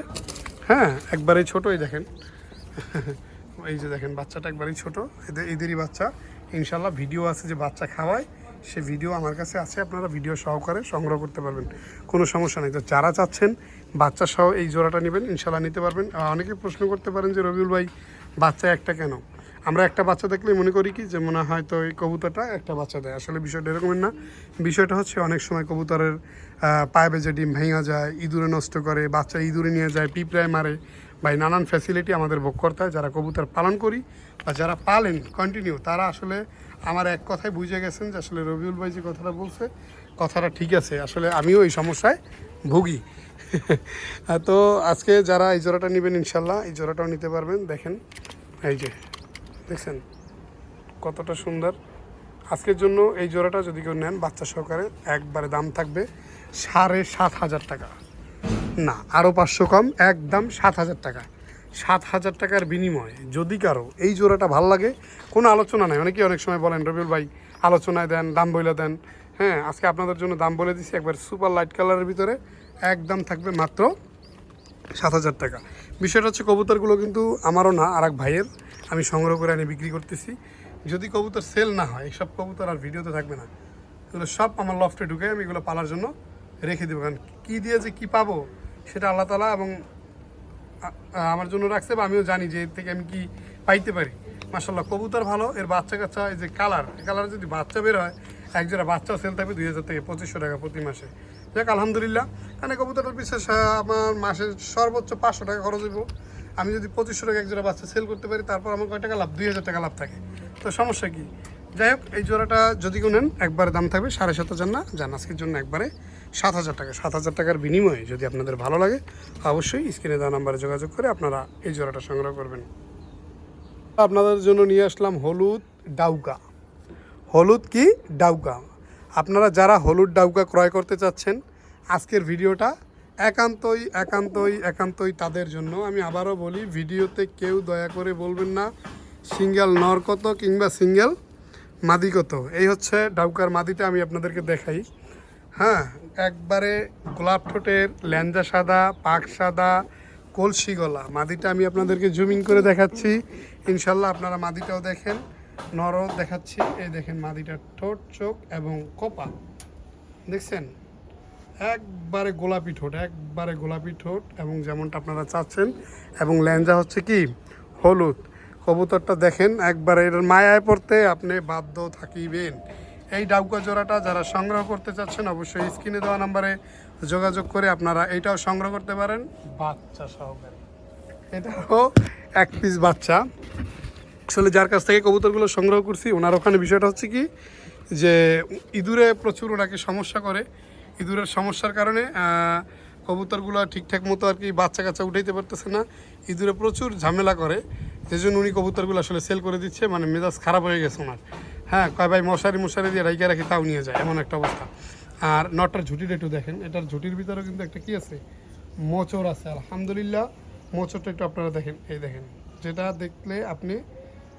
হ্যাঁ, একবারেই ছোটোই দেখেন। এই যে দেখেন বাচ্চাটা একবারেই ছোটো, এদেরই বাচ্চা। ইনশাল্লাহ ভিডিও আছে যে বাচ্চা খাওয়ায়, সে ভিডিও আমার কাছে আছে, আপনারা ভিডিও সহকারে সংগ্রহ করতে পারবেন, কোনো সমস্যা নেই। তো যারা চাচ্ছেন বাচ্চা সহ এই জোড়াটা নেবেন ইনশাল্লাহ নিতে পারবেন। অনেকে প্রশ্ন করতে পারেন যে রবিউল ভাই বাচ্চা একটা কেন? আমরা একটা বাচ্চা দেখলে মনে করি কি যে মনে হয় তো এই কবুতরটা একটা বাচ্চা দেয়। আসলে বিষয়টা এরকমের না। বিষয়টা হচ্ছে অনেক সময় কবুতরের পায়ে বেজে ডিম ভেঙে যায়, ইঁদুরে নষ্ট করে, বাচ্চা ইঁদুরে নিয়ে যায়, পিঁপড়ায় মারে। ভাই নানান ফ্যাসিলিটি আমাদের ভোগ করতে হয় যারা কবুতর পালন করি বা যারা পালেন কন্টিনিউ, তারা আসলে আমার এক কথায় বুঝে গেছেন যে আসলে রবিউল ভাই যে কথাটা বলছে কথাটা ঠিক আছে। আসলে আমিও এই সমস্যায় ভুগি। তো আজকে যারা এই জোড়াটা নেবেন ইনশাল্লাহ এই জোড়াটাও নিতে পারবেন। দেখেন এই যে দেখছেন কতটা সুন্দর। আজকের জন্য এই জোড়াটা যদি কেউ নেন বাচ্চা সহকারে, একবারে দাম থাকবে 7,500 টাকা। না, আরও 500 কম, একদম 7,000 টাকা। 7,000 টাকার বিনিময়ে যদি কারো এই জোড়াটা ভালো লাগে, কোনো আলোচনা নাই। অনেকেই অনেক সময় বলেন রবিউল ভাই আলোচনায় দেন, দাম বলে দেন। হ্যাঁ, আজকে আপনাদের জন্য দাম বলে দিচ্ছি একবার সুপার লাইট কালারের ভিতরে, একদম থাকবে মাত্র 7,000 টাকা। বিষয়টা হচ্ছে কবুতরগুলো কিন্তু আমারও না, আর এক ভাইয়ের, আমি সংগ্রহ করে এনে বিক্রি করতেছি। যদি কবুতর সেল না হয়, এইসব কবুতর আর ভিডিওতে থাকবে না। এগুলো সব আমার লফটে ঢুকে আমি এগুলো পালার জন্য রেখে দেবো। কারণ কী দিয়ে যে কী পাবো সেটা আল্লাহ তাআলা এবং আমার জন্য রাখছে, বা আমিও জানি যে এর থেকে আমি কি পাইতে পারি। মাশাআল্লাহ কবুতর ভালো, এর বাচ্চা কাচ্চা, এই যে কালার, এই কালারে যদি বাচ্চা বের হয়, একজোড়া বাচ্চাও সেল থাকবে 2,000 থেকে 2,500 টাকা প্রতি মাসে। যাক আলহামদুলিল্লাহ, কারণ কবুতরের পিছনে আমার মাসে সর্বোচ্চ 500 টাকা খরচ হইব। আমি যদি 2,500 টাকা একজোড়া বাচ্চা সেল করতে পারি, তারপর আমার কয় টাকা লাভ? 2,000 টাকা লাভ থাকে। তো সমস্যা কি? যাই হোক, এই জোড়াটা যদি কেউ নেন একবারে দাম থাকবে 7,500 না, যান আজকের জন্য একবারে 7,000 টাকা। 7,000 টাকার বিনিময়ে যদি আপনাদের ভালো লাগে, অবশ্যই স্ক্রিনে দেওয়া নাম্বারে যোগাযোগ করে আপনারা এই জোড়াটা সংগ্রহ করবেন। আপনাদের জন্য নিয়ে আসলাম হলুদ ডাউকা। হলুদ কি ডাউকা, আপনারা যারা হলুদ ডাউকা ক্রয় করতে চাচ্ছেন, আজকের ভিডিওটা একান্তই একান্তই একান্তই তাদের জন্য। আমি আবারও বলি, ভিডিওতে কেউ দয়া করে বলবেন না সিঙ্গেল নর কত কিংবা সিঙ্গেল মাদি কত। এই হচ্ছে ডাউকার মাদিটা, আমি আপনাদেরকে দেখাই। হ্যাঁ, একবারে গোলাপ ঠোঁটের, ল্যাঞ্জা সাদা, পাক সাদা, কলসি গলা মাদিটা আমি আপনাদেরকে জুমিং করে দেখাচ্ছি। ইনশাল্লাহ আপনারা মাদিটাও দেখেন, নরও দেখাচ্ছি। এই দেখেন মাদিটার ঠোঁট, চোখ এবং কোপা দেখছেন, একবারে গোলাপি ঠোঁট, একবারে গোলাপি ঠোঁট, এবং যেমনটা আপনারা চাচ্ছেন। এবং ল্যাঞ্জা হচ্ছে কি হলুদ। কবুতরটা দেখেন, একবারে এর মায়ায় পড়তে আপনি বাধ্য থাকিবেন। এই ডাউকা জোড়াটা যারা সংগ্রহ করতে চাচ্ছেন, অবশ্যই স্ক্রিনে দেওয়া নাম্বারে যোগাযোগ করে আপনারা এইটাও সংগ্রহ করতে পারেন বাচ্চা সহকারে। এটাও এক পিস বাচ্চা। আসলে যার কাছ থেকে কবুতরগুলো সংগ্রহ করছি, ওনার ওখানে বিষয়টা হচ্ছে কি যে ইঁদুরে প্রচুর ওনাকে সমস্যা করে। ইঁদুরের সমস্যার কারণে কবুতরগুলো ঠিকঠাক মতো আর কি বাচ্চা কাচ্চা উঠাইতে পারতেছে না। ইঁদুরে প্রচুর ঝামেলা করে, যে জন্য উনি কবুতরগুলো আসলে সেল করে দিচ্ছে। মানে মেজাজ খারাপ হয়ে গেছে ওনার। হ্যাঁ, কয় ভাই মশারি দিয়ে রাইকে রাখি, তাও নিয়ে যায়, এমন একটা অবস্থা। আর নটটার ঝুঁটিটা একটু দেখেন, এটার ঝুঁটির ভিতরে কিন্তু একটা কি আছে, মোচড় আছে। আলহামদুলিল্লাহ, মোচড়টা একটু আপনারা দেখেন, এই দেখেন, যেটা দেখলে আপনি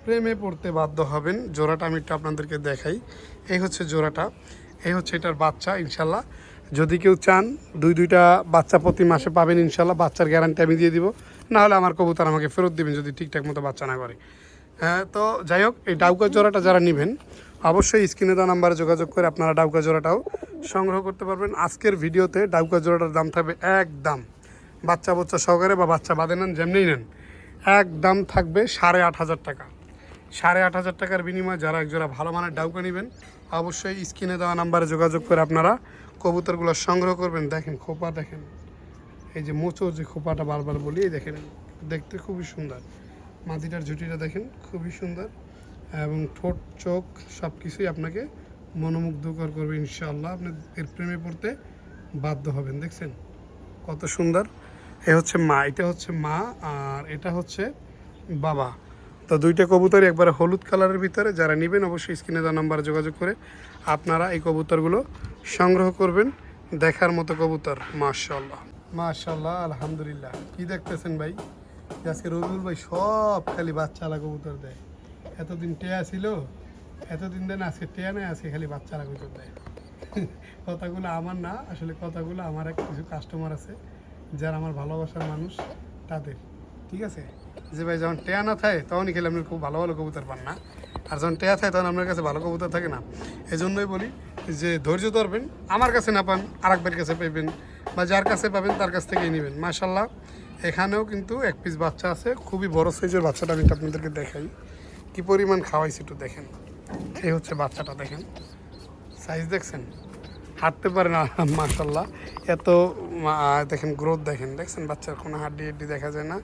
প্রেমে পড়তে বাধ্য হবেন। জোড়াটা আমি একটু আপনাদেরকে দেখাই। এই হচ্ছে জোড়াটা, এই হচ্ছে এটার বাচ্চা। ইনশাল্লাহ যদি কেউ চান, দুইটা বাচ্চা প্রতি মাসে পাবেন ইনশাল্লাহ। বাচ্চার গ্যারান্টি আমি দিয়ে দিব, না হলে আমার কবুতর আমাকে ফেরত দিবেন যদি ঠিকঠাক মতো বাচ্চা না করে। হ্যাঁ, তো যাই হোক, এই ডাউকা জোড়াটা যারা নেবেন, অবশ্যই স্ক্রিনে দেওয়া নাম্বারে যোগাযোগ করে আপনারা ডাউকা জোড়াটাও সংগ্রহ করতে পারবেন। আজকের ভিডিওতে ডাউকা জোড়াটার দাম থাকবে একদম, বাচ্চা সহকারে বা বাচ্চা বাদে নেন, যেমনিই নেন, একদম থাকবে 8,500 টাকা। 8,500 টাকার বিনিময়ে যারা একজোড়া ভালো মানের ডাউকা নেবেন, অবশ্যই স্ক্রিনে দেওয়া নাম্বারে যোগাযোগ করে আপনারা কবুতরগুলো সংগ্রহ করবেন। দেখেন খোপা দেখেন, এই যে মোচর যে খোপাটা বারবার বলি, এই দেখেন, দেখতে খুবই সুন্দর। মাদিটার ঝুঁটিটা দেখেন, খুবই সুন্দর, এবং ঠোঁট, চোখ সব কিছুই আপনাকে মনোমুগ্ধকর করবে ইনশাআল্লাহ। আপনি এর প্রেমে পড়তে বাধ্য হবেন। দেখছেন কত সুন্দর। এ হচ্ছে মা, এটা হচ্ছে মা, আর এটা হচ্ছে বাবা। তো দুইটা কবুতরই একবারে হলুদ কালারের ভিতরে। যারা নেবেন অবশ্যই স্ক্রিনে দেওয়া নাম্বারে যোগাযোগ করে আপনারা এই কবুতরগুলো সংগ্রহ করবেন। দেখার মতো কবুতর, মাশাআল্লাহ মাশাআল্লাহ, আলহামদুলিল্লাহ। কি দেখতেছেন ভাই? আজকে রবিউল ভাই সব খালি বাচ্চালা কবুতর দেয়। এতদিন টেয়া ছিল, এতদিন দেন, আজকে টেয়া নেই, আজকে খালি বাচ্চালা কবুতর দেয়। কথাগুলো আমার না, আসলে কথাগুলো আমার এক কিছু কাস্টমার আছে যারা আমার ভালোবাসার মানুষ, তাদের। ঠিক আছে, যে ভাই যখন টেয়া না থাকে তখনই খেলে আপনি খুব ভালো কবুতর পান না, আর যখন টেয়া থাকে তখন আপনার কাছে ভালো কবুতর থাকে না। এই জন্যই বলি যে ধৈর্য ধরবেন, আমার কাছে না পান আরেকবার কাছে পাইবেন, বা যার কাছে পাবেন তার কাছ থেকেই নেবেন। মাশাআল্লাহ, এখানেও কিন্তু এক পিস বাচ্চা আছে, খুবই বড় সাইজের বাচ্চাটা। আমি আপনাদেরকে দেখাই কি পরিমাণ খাওয়াইছি, একটু দেখেন। এই হচ্ছে বাচ্চাটা, দেখেন সাইজ দেখছেন, হাঁটতে পারে না মাশাআল্লাহ, এত দেখেন গ্রোথ দেখেন, দেখছেন বাচ্চার কোনো হাড্ডি দেখা যায় না,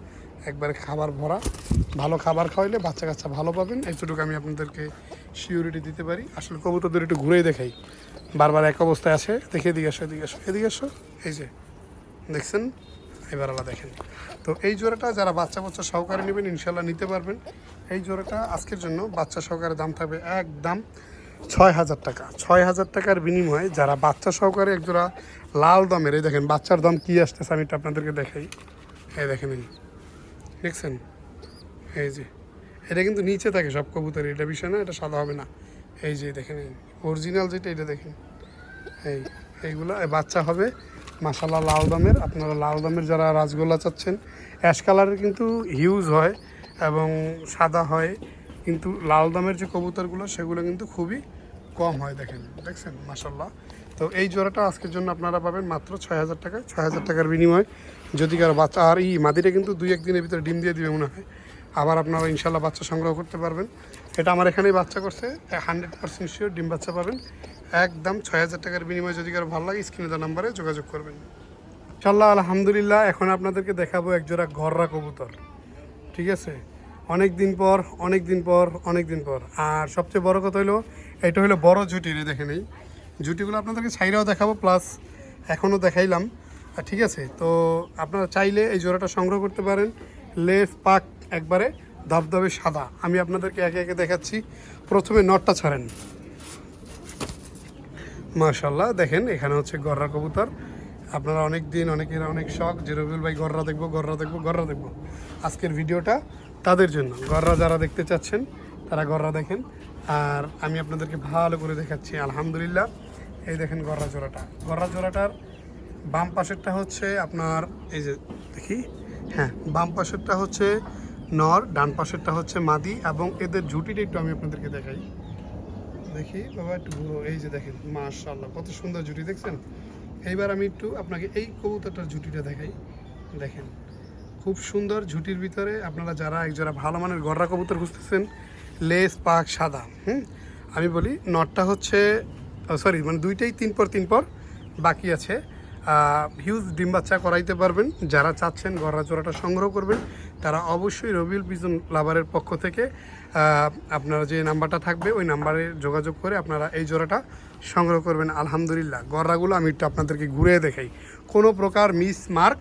একবারে খাবার ভরা। ভালো খাবার খাওয়াইলে বাচ্চা কাচ্চা ভালো পাবেন, এইটুকু আমি আপনাদেরকে সিউরিটি দিতে পারি। আসলে কবুতরদের একটু ঘুরেই দেখাই, বারবার এক অবস্থায় আসে, দেখে এদিকে আসো, এদিকে আসো, এদিকে আসো, এই যে দেখছেন, এবার আলাদা দেখেন। তো এই জোড়াটা যারা বাচ্চা সহকারে নেবেন ইনশাল্লাহ নিতে পারবেন। এই জোড়াটা আজকের জন্য বাচ্চা সহকারে দাম থাকবে একদম 6,000 টাকা। 6,000 টাকার বিনিময়ে যারা বাচ্চা সহকারে একজোড়া লাল দমের। এই দেখেন বাচ্চার দম কী আসতেছে, আমি এটা আপনাদেরকে দেখাই। এই দেখেন, এই দেখছেন, এই যে এটা কিন্তু নিচে থাকে সব কবুতর, এটা বিষয় না, এটা সাদা হবে না। এই যে দেখেন অরিজিনাল যেটা, এটা দেখেন এইগুলো বাচ্চা হবে মাশাআল্লাহ লাল দমের। আপনারা লাল দমের যারা রাজগোল্লা চাচ্ছেন, অ্যাশ কালারের কিন্তু হিউজ হয় এবং সাদা হয়, কিন্তু লাল দমের যে কবুতরগুলো সেগুলো কিন্তু খুবই কম হয়। দেখছেন মাশাআল্লাহ। তো এই জোড়াটা আজকের জন্য আপনারা পাবেন মাত্র 6,000 টাকায়। 6,000 টাকার বিনিময় যদি কারো বাচ্চা, আর এই মাদিটা কিন্তু 2-1 দিনের ভিতরে ডিম দিয়ে দিবে মনে হয়, আবার আপনারা ইনশাল্লাহ বাচ্চা সংগ্রহ করতে পারবেন। এটা আমার এখানেই বাচ্চা করছে, 100% শিওর ডিম বাচ্চা পাবেন একদম 6,000 টাকার বিনিময়ে। যদি কারো ভালো লাগে স্ক্রিনে দেওয়া নাম্বারে যোগাযোগ করবেন ইনশাল্লাহ। আলহামদুলিল্লাহ, এখন আপনাদেরকে দেখাবো এক জোড়া ঘররা কবুতর। ঠিক আছে, অনেক দিন পর। আর সবচেয়ে বড় কথা হলো এটা হলো বড় ঝুটির। দেখেন এই ঝুটিগুলো আপনাদেরকে ছাইরাও দেখাবো, প্লাস এখনও দেখাইলাম। ঠিক আছে, তো আপনারা চাইলে এই জোড়াটা সংগ্রহ করতে পারেন। লেস পাক একবারে ধবধবে সাদা। আমি আপনাদেরকে একে একে দেখাচ্ছি। প্রথমে নটটা ছাড়েন, মাশাআল্লাহ। দেখেন এখানে হচ্ছে গররা কবুতর। আপনারা অনেকের অনেক শখ যে রবিউল ভাই গররা দেখবো। আজকের ভিডিওটা তাদের জন্য, গররা যারা দেখতে চাচ্ছেন তারা গররা দেখেন। আর আমি আপনাদেরকে ভালো করে দেখাচ্ছি আলহামদুলিল্লাহ। এই দেখেন গররা জোড়াটার বাম পাশেরটা হচ্ছে আপনার, এই যে দেখি, হ্যাঁ বাম পাশেরটা হচ্ছে নর, ডান পাশেরটা হচ্ছে মাদি, এবং এদের ঝুটিটা একটু আমি আপনাদেরকে দেখাই। দেখি বাবা একটু ঘুরো। এই যে দেখেন মাশাআল্লাহ কত সুন্দর ঝুটি, দেখছেন। এইবার আমি একটু আপনাকে এই কবুতরটার ঝুটিটা দেখাই। দেখেন খুব সুন্দর ঝুটির ভিতরে। আপনারা যারা একজোড়া ভালো মানের গররা কবুতর খুঁজতেছেন, লেস পাক সাদা, আমি বলি নটটা হচ্ছে সরি মানে দুইটাই 3 পর বাকি আছে। হিউজ ডিম বাচ্চা করাইতে পারবেন। যারা চাচ্ছেন গররা জোড়াটা সংগ্রহ করবেন তারা অবশ্যই রবিউল পিজন লাভারের পক্ষ থেকে আপনারা যে নাম্বারটা থাকবে ওই নাম্বারে যোগাযোগ করে আপনারা এই জোড়াটা সংগ্রহ করবেন। আলহামদুলিল্লাহ গররাগুলো আমি একটু আপনাদেরকে ঘুরে দেখাই, কোনো প্রকার মিস মার্ক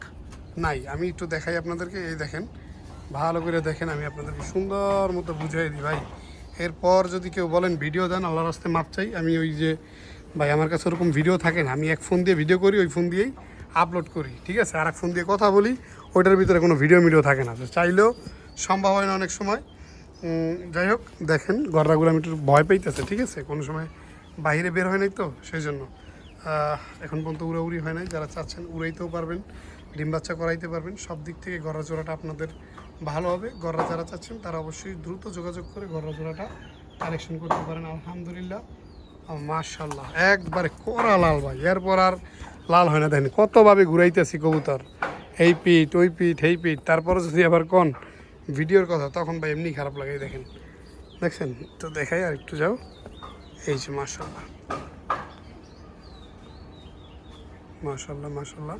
নাই। আমি একটু দেখাই আপনাদেরকে। এই দেখেন ভালো করে দেখেন, আমি আপনাদেরকে সুন্দর মতো বুঝিয়ে দিই ভাই। এরপর যদি কেউ বলেন ভিডিও দেন, আল্লাহর রাস্তে মাপ চাই। আমি ওই যে ভাই আমার কাছে ওরকম ভিডিও থাকে না, আমি এক ফোন দিয়ে ভিডিও করি, ওই ফোন দিয়েই আপলোড করি। ঠিক আছে, আর এক ফোন দিয়ে কথা বলি, ওইটার ভিতরে কোনো ভিডিও থাকে না, চাইলেও সম্ভব হয় না অনেক সময়। যাই হোক দেখেন গররাগুলো আমি একটু ভয় পাইতেছে। ঠিক আছে, কোনো সময় বাইরে বের হয় নাই তো সেই জন্য এখন পর্যন্ত উড়াউড়ি হয় নাই। যারা চাচ্ছেন উড়াইতেও পারবেন, ডিম বাচ্চা করাইতে পারবেন, সব দিক থেকে গররা জোড়াটা আপনাদের ভালো হবে। গররা যারা চাচ্ছেন তারা অবশ্যই দ্রুত যোগাযোগ করে গররা জোড়াটা কালেকশন করতে পারেন। আলহামদুলিল্লাহ মাশাআল্লাহ একবারে কড়া লাল ভাই, এরপর আর লাল হয় না। দেখেন কতভাবে ঘুরাইতেছি কবুতর, এই পিঠ ওই পিঠ এই পিঠ, তারপরে যদি আবার কোন ভিডিওর কথা তখন ভাই এমনি খারাপ লাগে। দেখছেন তো দেখাই আর একটু যাও। এই যে মাশাআল্লাহ মাশাআল্লাহ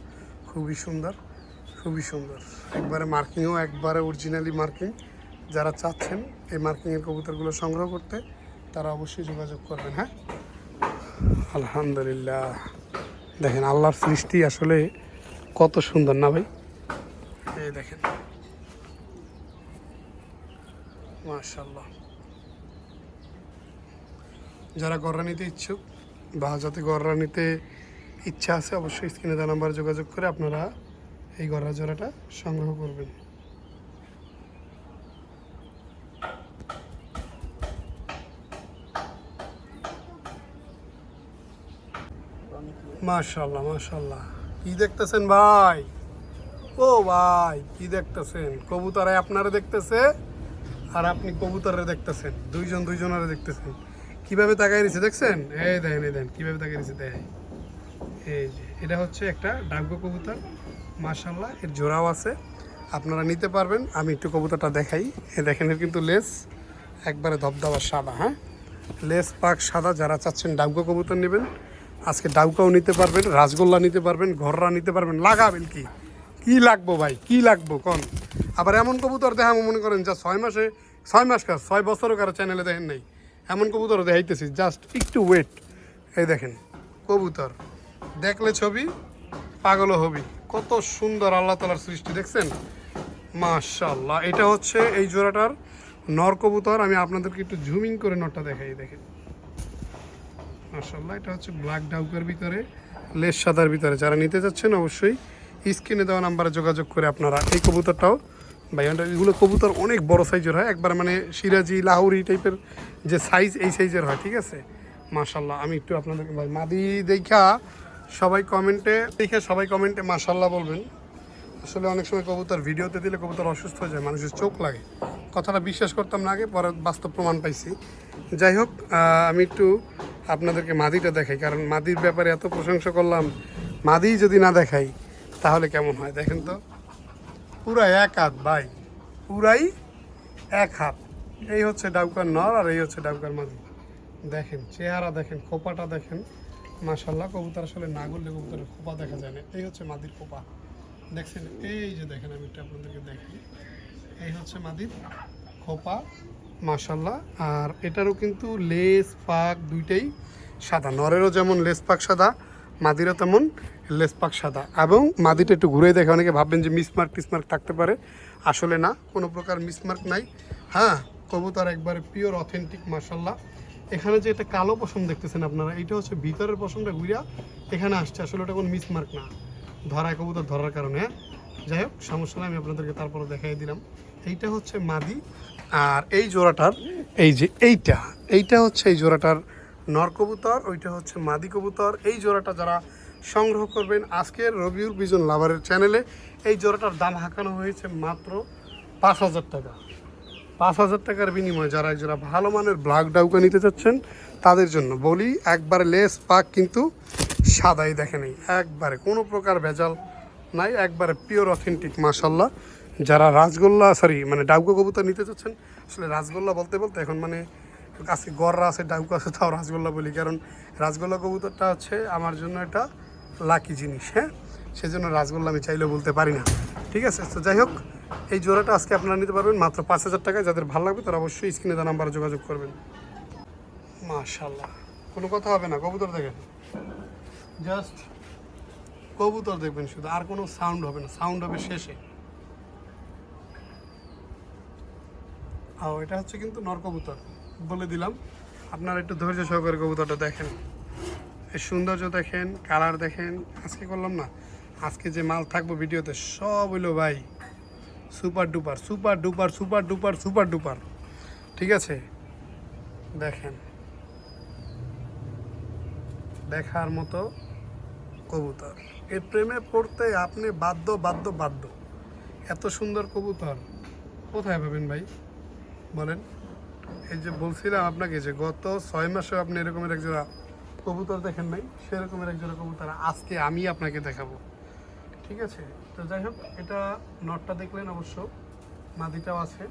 খুবই সুন্দর একবারে মার্কিংও একবারে অরিজিনালি মার্কিং। যারা চাচ্ছেন এই মার্কিংয়ের কবুতরগুলো সংগ্রহ করতে তারা অবশ্যই যোগাযোগ করবেন। হ্যাঁ আলহামদুলিল্লাহ দেখেন আল্লাহর সৃষ্টি আসলে কত সুন্দর না ভাই। এই দেখেন মাশাআল্লাহ। যারা গররা নিতে ইচ্ছুক বা যাতে গররা নিতে ইচ্ছা আছে অবশ্যই স্ক্রিনে দেওয়া নাম্বারে যোগাযোগ করে আপনারা এই গররা জোড়াটা সংগ্রহ করবেন। মাশাআল্লাহ কি দেখতেছেন ভাই? ও ভাই কি দেখতেছেন? কবুতরে আপনারা দেখতেছে আর আপনি কবুতরে দেখতেছেন, দুইজনের দেখতেছেন। কিভাবে তাকাই রয়েছে দেখছেন? এই দেখেন কিভাবে তাকাই রয়েছে। দেখেন এই যে এটা হচ্ছে একটা ডাকগো কবুতর, মাশাআল্লাহ এর জোড়াও আছে, আপনারা নিতে পারবেন। আমি একটু কবুতরটা দেখাই। এই দেখেন এর কিন্তু লেস একবারে ধবধবা সাদা। হ্যাঁ লেস পাক সাদা। যারা চাচ্ছেন ডাকগো কবুতর নেবেন আজকে ডাউকাও নিতে পারবেন, রাজগোল্লা নিতে পারবেন, ঘররা নিতে পারবেন। লাগাবেন কি লাগবো ভাই, কি লাগবো কোন? আবার এমন কবুতর দেখা মনে করেন যা 6 মাস কাজ 6 বছরও কারো চ্যানেলে দেখেন নাই, এমন কবুতর দেখাইতেছি, জাস্ট একটু ওয়েট। এই দেখেন কবুতর দেখলে ছবি পাগলও হবি, কত সুন্দর আল্লাহ তাআলার সৃষ্টি দেখছেন মাশাআল্লাহ। এটা হচ্ছে এই জোড়াটার নর কবুতর। আমি আপনাদেরকে একটু জুমিং করে নরটা দেখাই। দেখেন মাশাআল্লাহ এটা হচ্ছে ব্ল্যাক ডাউকের ভিতরে লেস সাদার ভিতরে যারা নিতে চাচ্ছেন অবশ্যই স্ক্রিনে দেওয়া নাম্বারে যোগাযোগ করে আপনারা এই কবুতরটাও ভাই এগুলো কবুতর অনেক বড় সাইজের হয়, একবার মানে সিরাজি লাহোরি টাইপের যে সাইজ এই সাইজের হয়। ঠিক আছে, মাশাল্লাহ। আমি একটু আপনাদেরকে ভাই মাদি দেখা সবাই কমেন্টে মাশাল্লাহ বলবেন। আসলে অনেক সময় কবুতর ভিডিওতে দিলে কবুতর অসুস্থ হয়ে যায়, মানুষের চোখ লাগে, কথাটা বিশ্বাস করতাম না আগে, পরে বাস্তব প্রমাণ পাইছি। যাই হোক, আমি একটু আপনাদেরকে মাদিটা দেখাই, কারণ মাদির ব্যাপারে এত প্রশংসা করলাম, মাদি যদি না দেখাই তাহলে কেমন হয়। দেখেন তো, পুরাই এক হাত ভাই, পুরাই এক হাত। এই হচ্ছে ডাউকার নর আর এই হচ্ছে ডাউকার মাদি। দেখেন চেহারা, দেখেন খোপাটা দেখেন, মাশাল্লাহ। কবুতর আসলে না করলে কবুতরের খোপা দেখা যায় না। এই হচ্ছে মাদির খোপা, দেখছেন? এই যে দেখেন, আমি একটু আপনাদেরকে দেখি, এই হচ্ছে মাদির খোপা, মাশাল্লাহ। আর এটারও কিন্তু লেস পাক দুইটাই সাদা, নরেরও যেমন লেস পাক সাদা, মাদিরও তেমন লেস পাক সাদা। এবং মাদিটা একটু ঘুরে দেখে, অনেকে ভাববেন যে মিসমার্ক টিসমার্ক থাকতে পারে, আসলে না, কোনো প্রকার মিসমার্ক নাই। হ্যাঁ, কবুতর একবারে পিওর অথেন্টিক, মাশাল্লাহ। এখানে যে একটা কালো পশম দেখতেছেন আপনারা, এইটা হচ্ছে ভিতরের পশমটা ঘুরিয়া এখানে আসছে, আসলে ওটা কোনো মিসমার্ক না, ধরায় কবুতর ধরার কারণে। হ্যাঁ, যাই হোক, সমস্যা নেই, আমি আপনাদেরকে তারপরে দেখাই দিলাম। এইটা হচ্ছে মাদি, আর এই জোড়াটার এই যে এইটা হচ্ছে এই জোড়াটার নর কবুতর, ওইটা হচ্ছে মাদি কবুতর। এই জোড়াটা যারা সংগ্রহ করবেন আজকের রবিউল বিজন লাভারের চ্যানেলে, এই জোড়াটার দাম হাঁকানো হয়েছে মাত্র 5,000 টাকা। 5,000 টাকার বিনিময়ে যারা এই জোড়া ভালো মানের ব্ল্যাক ডাউকা নিতে চাচ্ছেন তাদের জন্য বলি, একবারে লেস পাক কিন্তু সাদাই, দেখেন এই একবারে কোনো প্রকার ভেজাল নাই, একবারে পিওর অথেন্টিক, মাশাল্লাহ। যারা রাজগোল্লা মানে ডাউকা কবুতর নিতে চাচ্ছেন, আসলে রাজগোল্লা বলতে বলতে এখন মানে আজকে গররা আছে, ডাউকা আছে, তাও রাজগোল্লা বলি, কারণ রাজগোল্লা কবুতরটা হচ্ছে আমার জন্য এটা লাকি জিনিস। হ্যাঁ, সেজন্য রাজগোল্লা আমি চাইলেও বলতে পারি না। ঠিক আছে, তো যাই হোক, এই জোড়াটা আজকে আপনারা নিতে পারবেন মাত্র 5,000 টাকায়। যাদের ভালো লাগবে তারা অবশ্যই স্ক্রিনে দেওয়া নাম্বারে যোগাযোগ করবেন। মাশাল্লাহ, কোনো কথা হবে না, কবুতর দেখেন, জাস্ট কবুতর দেখবেন শুধু, আর কোনো সাউন্ড হবে না, সাউন্ড হবে শেষে। এটা হচ্ছে কিন্তু নর কবুতর, বলে দিলাম। আপনারা একটু ধৈর্য সহকারে কবুতরটা দেখেন, এই সৌন্দর্য দেখেন, কালার দেখেন। আজকে করলাম না, আজকে যে মাল থাকবো ভিডিওতে সব হইলো ভাই super duper super duper super duper super duper. ঠিক আছে, দেখেন, দেখার মতো কবুতর, এর প্রেমে পড়তে আপনি বাধ্য বাধ্য বাধ্য। এত সুন্দর কবুতর কোথায় পাবেন ভাই বলেন? এই যে বলছিলাম আপনাকে যে গত 6 মাসে আপনি এরকমের একজোড়া কবুতর দেখেন নাই, সেরকমের একজোড়া কবুতর আজকে আমি আপনাকে দেখাবো। ঠিক আছে, তো যাই হোক, এটা নটটা দেখলেন, অবশ্য মাদিটাও আছে,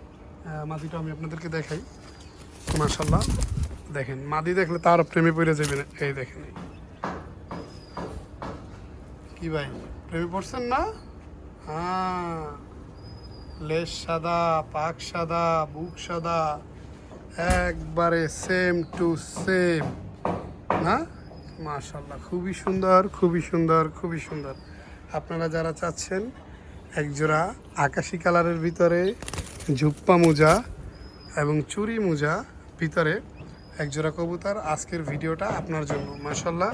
মাদিটাও আমি আপনাদেরকে দেখাই। মাশাল্লাহ, দেখেন, মাদি দেখলে তার প্রেমে পড়ে যাবেন। এই দেখেন, কি ভাই প্রেমে পড়ছেন না? হ্যাঁ, লেজ সাদা, পাক সাদা, বুক সাদা, একবারে সেম টু সেম না? মাশাল্লাহ, খুবই সুন্দর, খুবই সুন্দর, খুবই সুন্দর। আপনারা যারা চাচ্ছেন একজোড়া আকাশি কালারের ভিতরে ঝুপ্পা মোজা এবং চুরি মোজা ভিতরে একজোড়া কবুতর, আজকের ভিডিওটা আপনার জন্য। মাশাল্লাহ,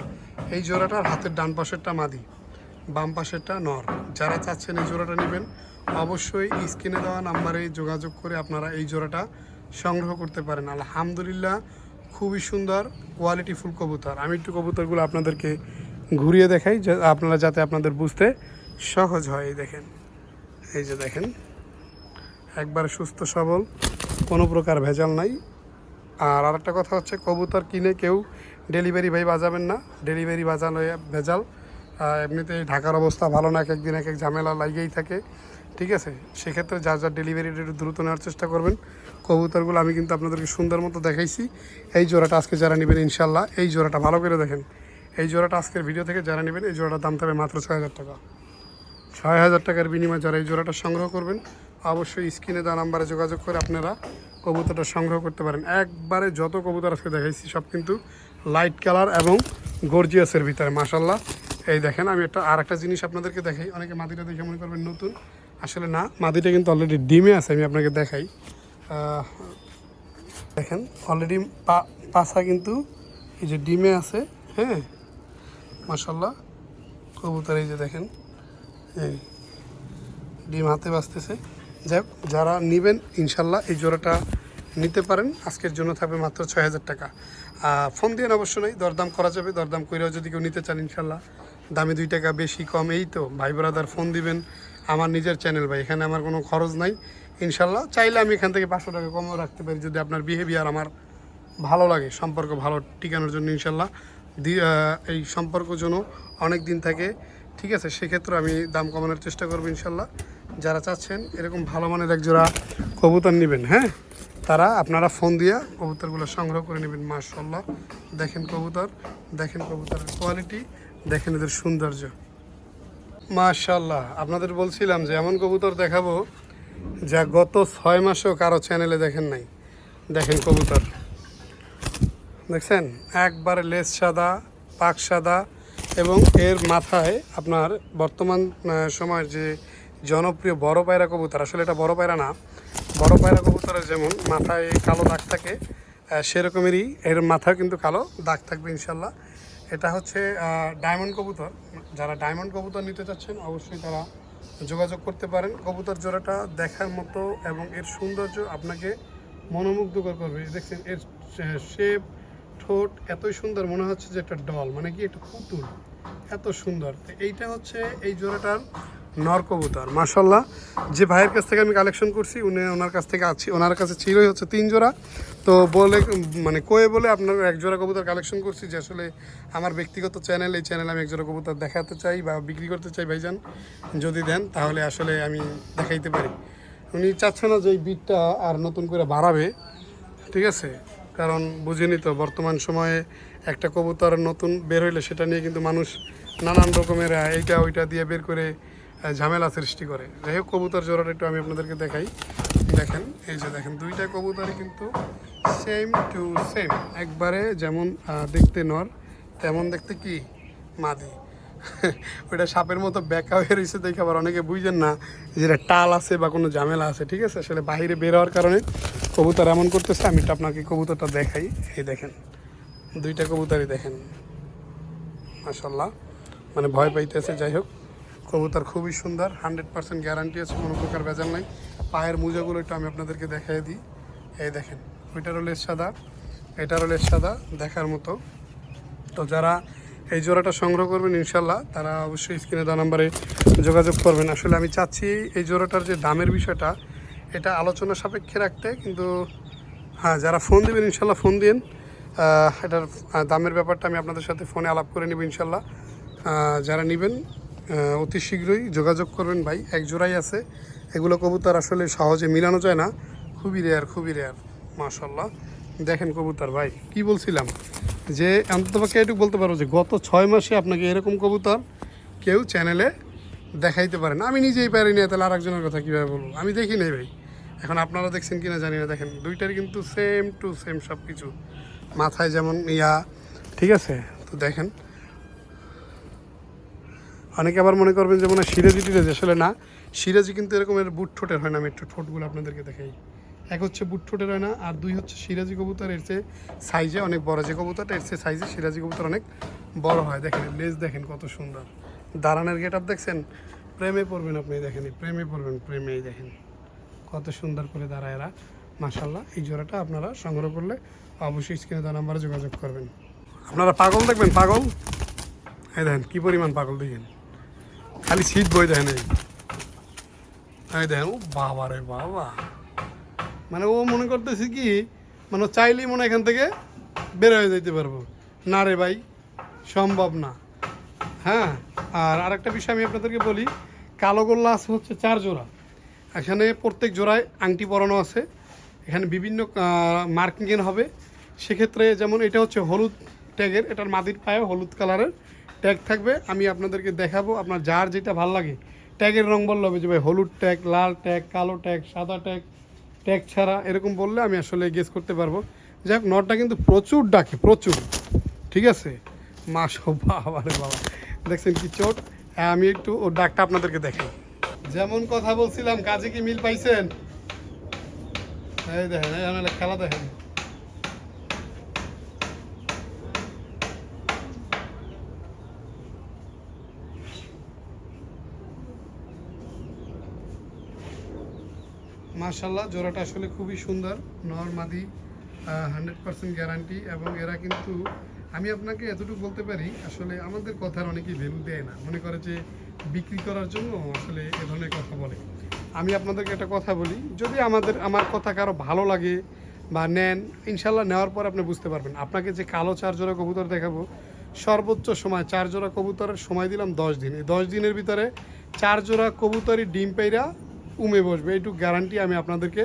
এই জোড়াটার হাতের ডান পাশেরটা মাদি, বাম পাশেরটা নর। যারা চাচ্ছেন এই জোড়াটা নেবেন অবশ্যই স্ক্রিনে দেওয়া নাম্বারে যোগাযোগ করে আপনারা এই জোড়াটা সংগ্রহ করতে পারেন। আলহামদুলিল্লাহ, খুবই সুন্দর কোয়ালিটিফুল কবুতর। আমি একটু কবুতরগুলো আপনাদেরকে ঘুরিয়ে দেখাই, আপনারা যাতে আপনাদের বুঝতে সহজ হয়। দেখেন, এই যে দেখেন, একবারে সুস্থ সবল, কোনো প্রকার ভেজাল নাই। আর আরেকটা কথা হচ্ছে, কবুতর কিনে কেউ ডেলিভারি ভাই বাজাবেন না, ডেলিভারি বাজানো ভেজাল। এমনিতে ঢাকার অবস্থা ভালো না, এক একদিন এক এক ঝামেলা লাগেই থাকে। ঠিক আছে, সেক্ষেত্রে যার যার ডেলিভারিটা একটু দ্রুত নেওয়ার চেষ্টা করবেন। কবুতরগুলো আমি কিন্তু আপনাদেরকে সুন্দর মতো দেখাইছি। এই জোড়াটা আজকে যারা নেবেন ইনশাল্লাহ, এই জোড়াটা ভালো করে দেখেন, এই জোড়াটা আজকের ভিডিও থেকে যারা নেবেন এই জোড়াটার দাম থাকবে মাত্র 6,000 টাকা। 6,000 টাকার বিনিময়ে যারা এই জোড়াটা সংগ্রহ করবেন অবশ্যই স্ক্রিনে দেওয়া নাম্বারে যোগাযোগ করে আপনারা কবুতরটা সংগ্রহ করতে পারেন। একবারে যত কবুতর আজকে দেখাইছি সব কিন্তু লাইট কালার এবং গর্জিয়াসের ভিতরে, মাশাল্লাহ। এই দেখেন, আমি আরেকটা জিনিস আপনাদেরকে দেখাই। অনেকে মাদিটা দেখে মনে করবেন নতুন, আসলে না, মাদিটা কিন্তু অলরেডি ডিমে আছে। আমি আপনাকে দেখাই, দেখেন, অলরেডি পাছা কিন্তু এই যে ডিমে আছে। হ্যাঁ, মাশাল্লাহ, কবুতর এই যে দেখেন, এই ডিম হাতে বাজতেছে। যাই হোক, যারা নেবেন ইনশাল্লাহ এই জোড়াটা নিতে পারেন। আজকের জন্য থাকবে মাত্র 6,000 টাকা। ফোন দিয়ে অবশ্য নয়, দরদাম করা যাবে। দরদাম করেও যদি কেউ নিতে চান ইনশাল্লাহ, দামে 2 টাকা বেশি কম, এই তো ভাই ব্রাদার ফোন দিবেন। আমার নিজের চ্যানেল ভাই, এখানে আমার কোনো খরচ নাই। ইনশাল্লাহ চাইলে আমি এখান থেকে 500 টাকা কমও রাখতে পারি, যদি আপনার বিহেভিয়ার আমার ভালো লাগে, সম্পর্ক ভালো টিকানোর জন্য ইনশাল্লাহ। এই সম্পর্ক যেন অনেক দিন থাকে, ঠিক আছে, সেক্ষেত্রে আমি দাম কমানোর চেষ্টা করবো ইনশাল্লাহ। যারা চাচ্ছেন এরকম ভালো মানের এক জোড়া কবুতর নেবেন, হ্যাঁ, তারা আপনারা ফোন দিয়ে কবুতরগুলো সংগ্রহ করে নেবেন। মাশাআল্লাহ, দেখেন কবুতর, দেখেন কবুতরের কোয়ালিটি, দেখেন এদের সৌন্দর্য। মাশাআল্লাহ, আপনাদের বলছিলাম যে এমন কবুতর দেখাবো যা গত 6 মাসেও কারো চ্যানেলে দেখেন নাই। দেখেন কবুতর, দেখছেন একবারে লেজ সাদা, পাক সাদা, এবং এর মাথায় আপনার বর্তমান সময়ের যে জনপ্রিয় বড় পায়রা কবুতর, আসলে এটা বড় পায়রা না, বড় পায়রা কবুতরের যেমন মাথায় কালো দাগ থাকে, সেরকমেরই এর মাথায় কিন্তু কালো দাগ থাকবে ইনশাল্লাহ। এটা হচ্ছে ডায়মন্ড কবুতর। যারা ডায়মন্ড কবুতর নিতে চাচ্ছেন অবশ্যই তারা যোগাযোগ করতে পারেন। কবুতর জোড়াটা দেখার মতো এবং এর সৌন্দর্য আপনাকে মনোমুগ্ধকর করবে। দেখছেন এর শেপ, ঠোঁট এতই সুন্দর, মনে হচ্ছে যে একটা ডল, মানে কি একটা পুতুল, এত সুন্দর। তো এইটা হচ্ছে এই জোড়াটার নর কবুতর। মাশাল্লাহ, যে ভাইয়ের কাছ থেকে আমি কালেকশন করছি ওনার কাছ থেকে আছি, ওনার কাছে ছিলই হচ্ছে 3 জোড়া। তো বলে মানে কয়ে বলে আপনার 1 জোড়া কবুতর কালেকশন করছি, যে আসলে আমার ব্যক্তিগত চ্যানেল, এই চ্যানেলে আমি 1 জোড়া কবুতর দেখাতে চাই বা বিক্রি করতে চাই। ভাইজান যদি দেন তাহলে আসলে আমি দেখাইতে পারি। উনি চাচ্ছে না যে এই বিটটা আর নতুন করে বাড়াবে, ঠিক আছে, কারণ বুঝিনি তো বর্তমান সময়ে একটা কবুতর নতুন বের হইলে সেটা নিয়ে কিন্তু মানুষ নানান রকমের এইটা ওইটা দিয়ে বের করে ঝামেলা সৃষ্টি করে। যাই হোক, কবুতর জোড়াটা একটু আমি আপনাদেরকে দেখাই। দেখেন এই যে দেখেন, 2টা কবুতরই কিন্তু সেম টু সেম, একবারে যেমন দেখতে নর তেমন দেখতে কি মাদি। ওইটা সাপের মতো ব্যাকা হয়ে রয়েছে দেখে আবার অনেকে বুঝেন না যেটা টাল আছে বা কোনো ঝামেলা আছে, ঠিক আছে, আসলে বাইরে বের হওয়ার কারণে কবুতর এমন করতেছে। আমি তো আপনাকে কবুতরটা দেখাই, এই দেখেন 2টা কবুতরই দেখেন মাশাল্লাহ, মানে ভয় পাইতেছে। যাই হোক, কবুতর খুবই সুন্দর, 100% গ্যারান্টি আছে, কোনো প্রকার ভেজাল নাই। পায়ের মোজাগুলো একটু আমি আপনাদেরকে দেখাই দিই। এই দেখেন, ওইটারও লেজ সাদা, এটারও লেজ সাদা, দেখার মতো। তো যারা এই জোড়াটা সংগ্রহ করবেন ইনশাল্লাহ তারা অবশ্যই স্ক্রিনে দেওয়া নাম্বারে যোগাযোগ করবেন। আসলে আমি চাচ্ছি এই জোড়াটার যে দামের বিষয়টা, এটা আলোচনা সাপেক্ষে রাখতে, কিন্তু হ্যাঁ, যারা ফোন দেবেন ইনশাল্লাহ ফোন দিন। এটার দামের ব্যাপারটা আমি আপনাদের সাথে ফোনে আলাপ করে নেব ইনশাল্লাহ। যারা নেবেন অতি শীঘ্রই যোগাযোগ করবেন ভাই। 1 জোড়াই আছে, এগুলো কবুতর আসলে সহজে মিলানো যায় না, খুবই রেয়ার, খুবই রেয়ার। মাশাল্লাহ, দেখেন কবুতর ভাই, কি বলছিলাম যে অন্ততপক্ষে এটুকু বলতে পারবো যে গত 6 মাসে আপনাকে এরকম কবুতর কেউ চ্যানেলে দেখাইতে পারে না। আমি নিজেই পারি না, তাহলে আরেকজনের কথা কীভাবে বলবো, আমি দেখি নাই ভাই। এখন আপনারা দেখছেন কিনা জানি না, দেখেন 2টারই কিন্তু সেম টু সেম সব কিছু, মাথায় যেমন ঠিক আছে। তো দেখেন, অনেকে আবার মনে করবেন যে মনে হয় সিরাজি টিরাজি, আসলে না, সিরাজি কিন্তু এরকমের বুট ঠোঁটের হয় না। আমি একটু ঠোঁটগুলো আপনাদেরকে দেখাই। এক হচ্ছে বুট ঠোঁটের হয় না, আর 2 হচ্ছে সিরাজি কবুতর এর চেয়ে সাইজে অনেক বড়, যে কবুতরটা এর চেয়ে সাইজে সিরাজি কবুতর অনেক বড় হয়। দেখেন লেজ দেখেন কত সুন্দর, দাঁড়ানোর গেট আপ দেখছেন, প্রেমে পড়বেন আপনি, দেখেন প্রেমে পড়বেন, প্রেমেই দেখেন কত সুন্দর করে দাঁড়ায় এরা। মাশাল্লাহ, এই জোড়াটা আপনারা সংগ্রহ করলে অবশ্যই স্ক্রিনে দেওয়া নাম্বারে যোগাযোগ করবেন। আপনারা পাগল দেখবেন, পাগল, এই দেখেন কী পরিমাণ পাগল, দেখেন খালি শীত বই দেখেন, এই দেখেন, ও বাবা রে বাবা, মানে ও মনে করতেছে কি, মানে চাইলেই মনে এখান থেকে বের হয়ে যেতে পারবো না রে ভাই, সম্ভব না। হ্যাঁ, আর আরেকটা বিষয় আমি আপনাদেরকে বলি, কালো গোল্লা আছে হচ্ছে 4 জোড়া, এখানে প্রত্যেক জোড়ায় আংটি পরানো আছে, এখানে বিভিন্ন মার্কিংয়ের হবে। সেক্ষেত্রে যেমন এটা হচ্ছে হলুদ ট্যাগের, এটার মাদির পায়ে হলুদ কালারের ট্যাগ থাকবে। আমি আপনাদেরকে দেখাবো, আপনার যার যেটা ভালো লাগে ট্যাগের রং বললে হবে যে ভাই হলুদ ট্যাগ, লাল ট্যাগ, কালো ট্যাগ, সাদা ট্যাগ, ট্যাগ ছাড়া, এরকম বললে আমি আসলে গেস করতে পারবো। যাই হোক, নটটা কিন্তু প্রচুর ডাকে, প্রচুর, ঠিক আছে। বাবা রে বাবা, দেখছেন কি চোট। হ্যাঁ, আমি একটু ওর ডাকটা আপনাদেরকে দেখাই। যেমন কথা বলছিলাম, কাজে কি মিল পাইছেন? এই দেখেন, এই খেলা দেখেন, মাশাআল্লাহ জোড়াটা আসলে খুবই সুন্দর, নর মাদি 100% গ্যারান্টি। এবং এরা কিন্তু আমি আপনাকে এতটুকু বলতে পারি, আসলে আমাদের কথার অনেকেই ভ্যালু দেয় না, মনে করে যে বিক্রি করার জন্য আসলে এ ধরনের কথা বলে। আমি আপনাদেরকে একটা কথা বলি, যদি আমার কথা কারো ভালো লাগে বা নেন, ইনশাল্লাহ নেওয়ার পর আপনি বুঝতে পারবেন। আপনাকে যে কালো 4 জোড়া কবুতর দেখাবো, সর্বোচ্চ সময় 4 জোড়া কবুতরের সময় দিলাম 10 দিন। এই 10 দিনের ভিতরে 4 জোড়া কবুতরই ডিম পেইরা উমে বসবে, এইটুকু গ্যারান্টি আমি আপনাদেরকে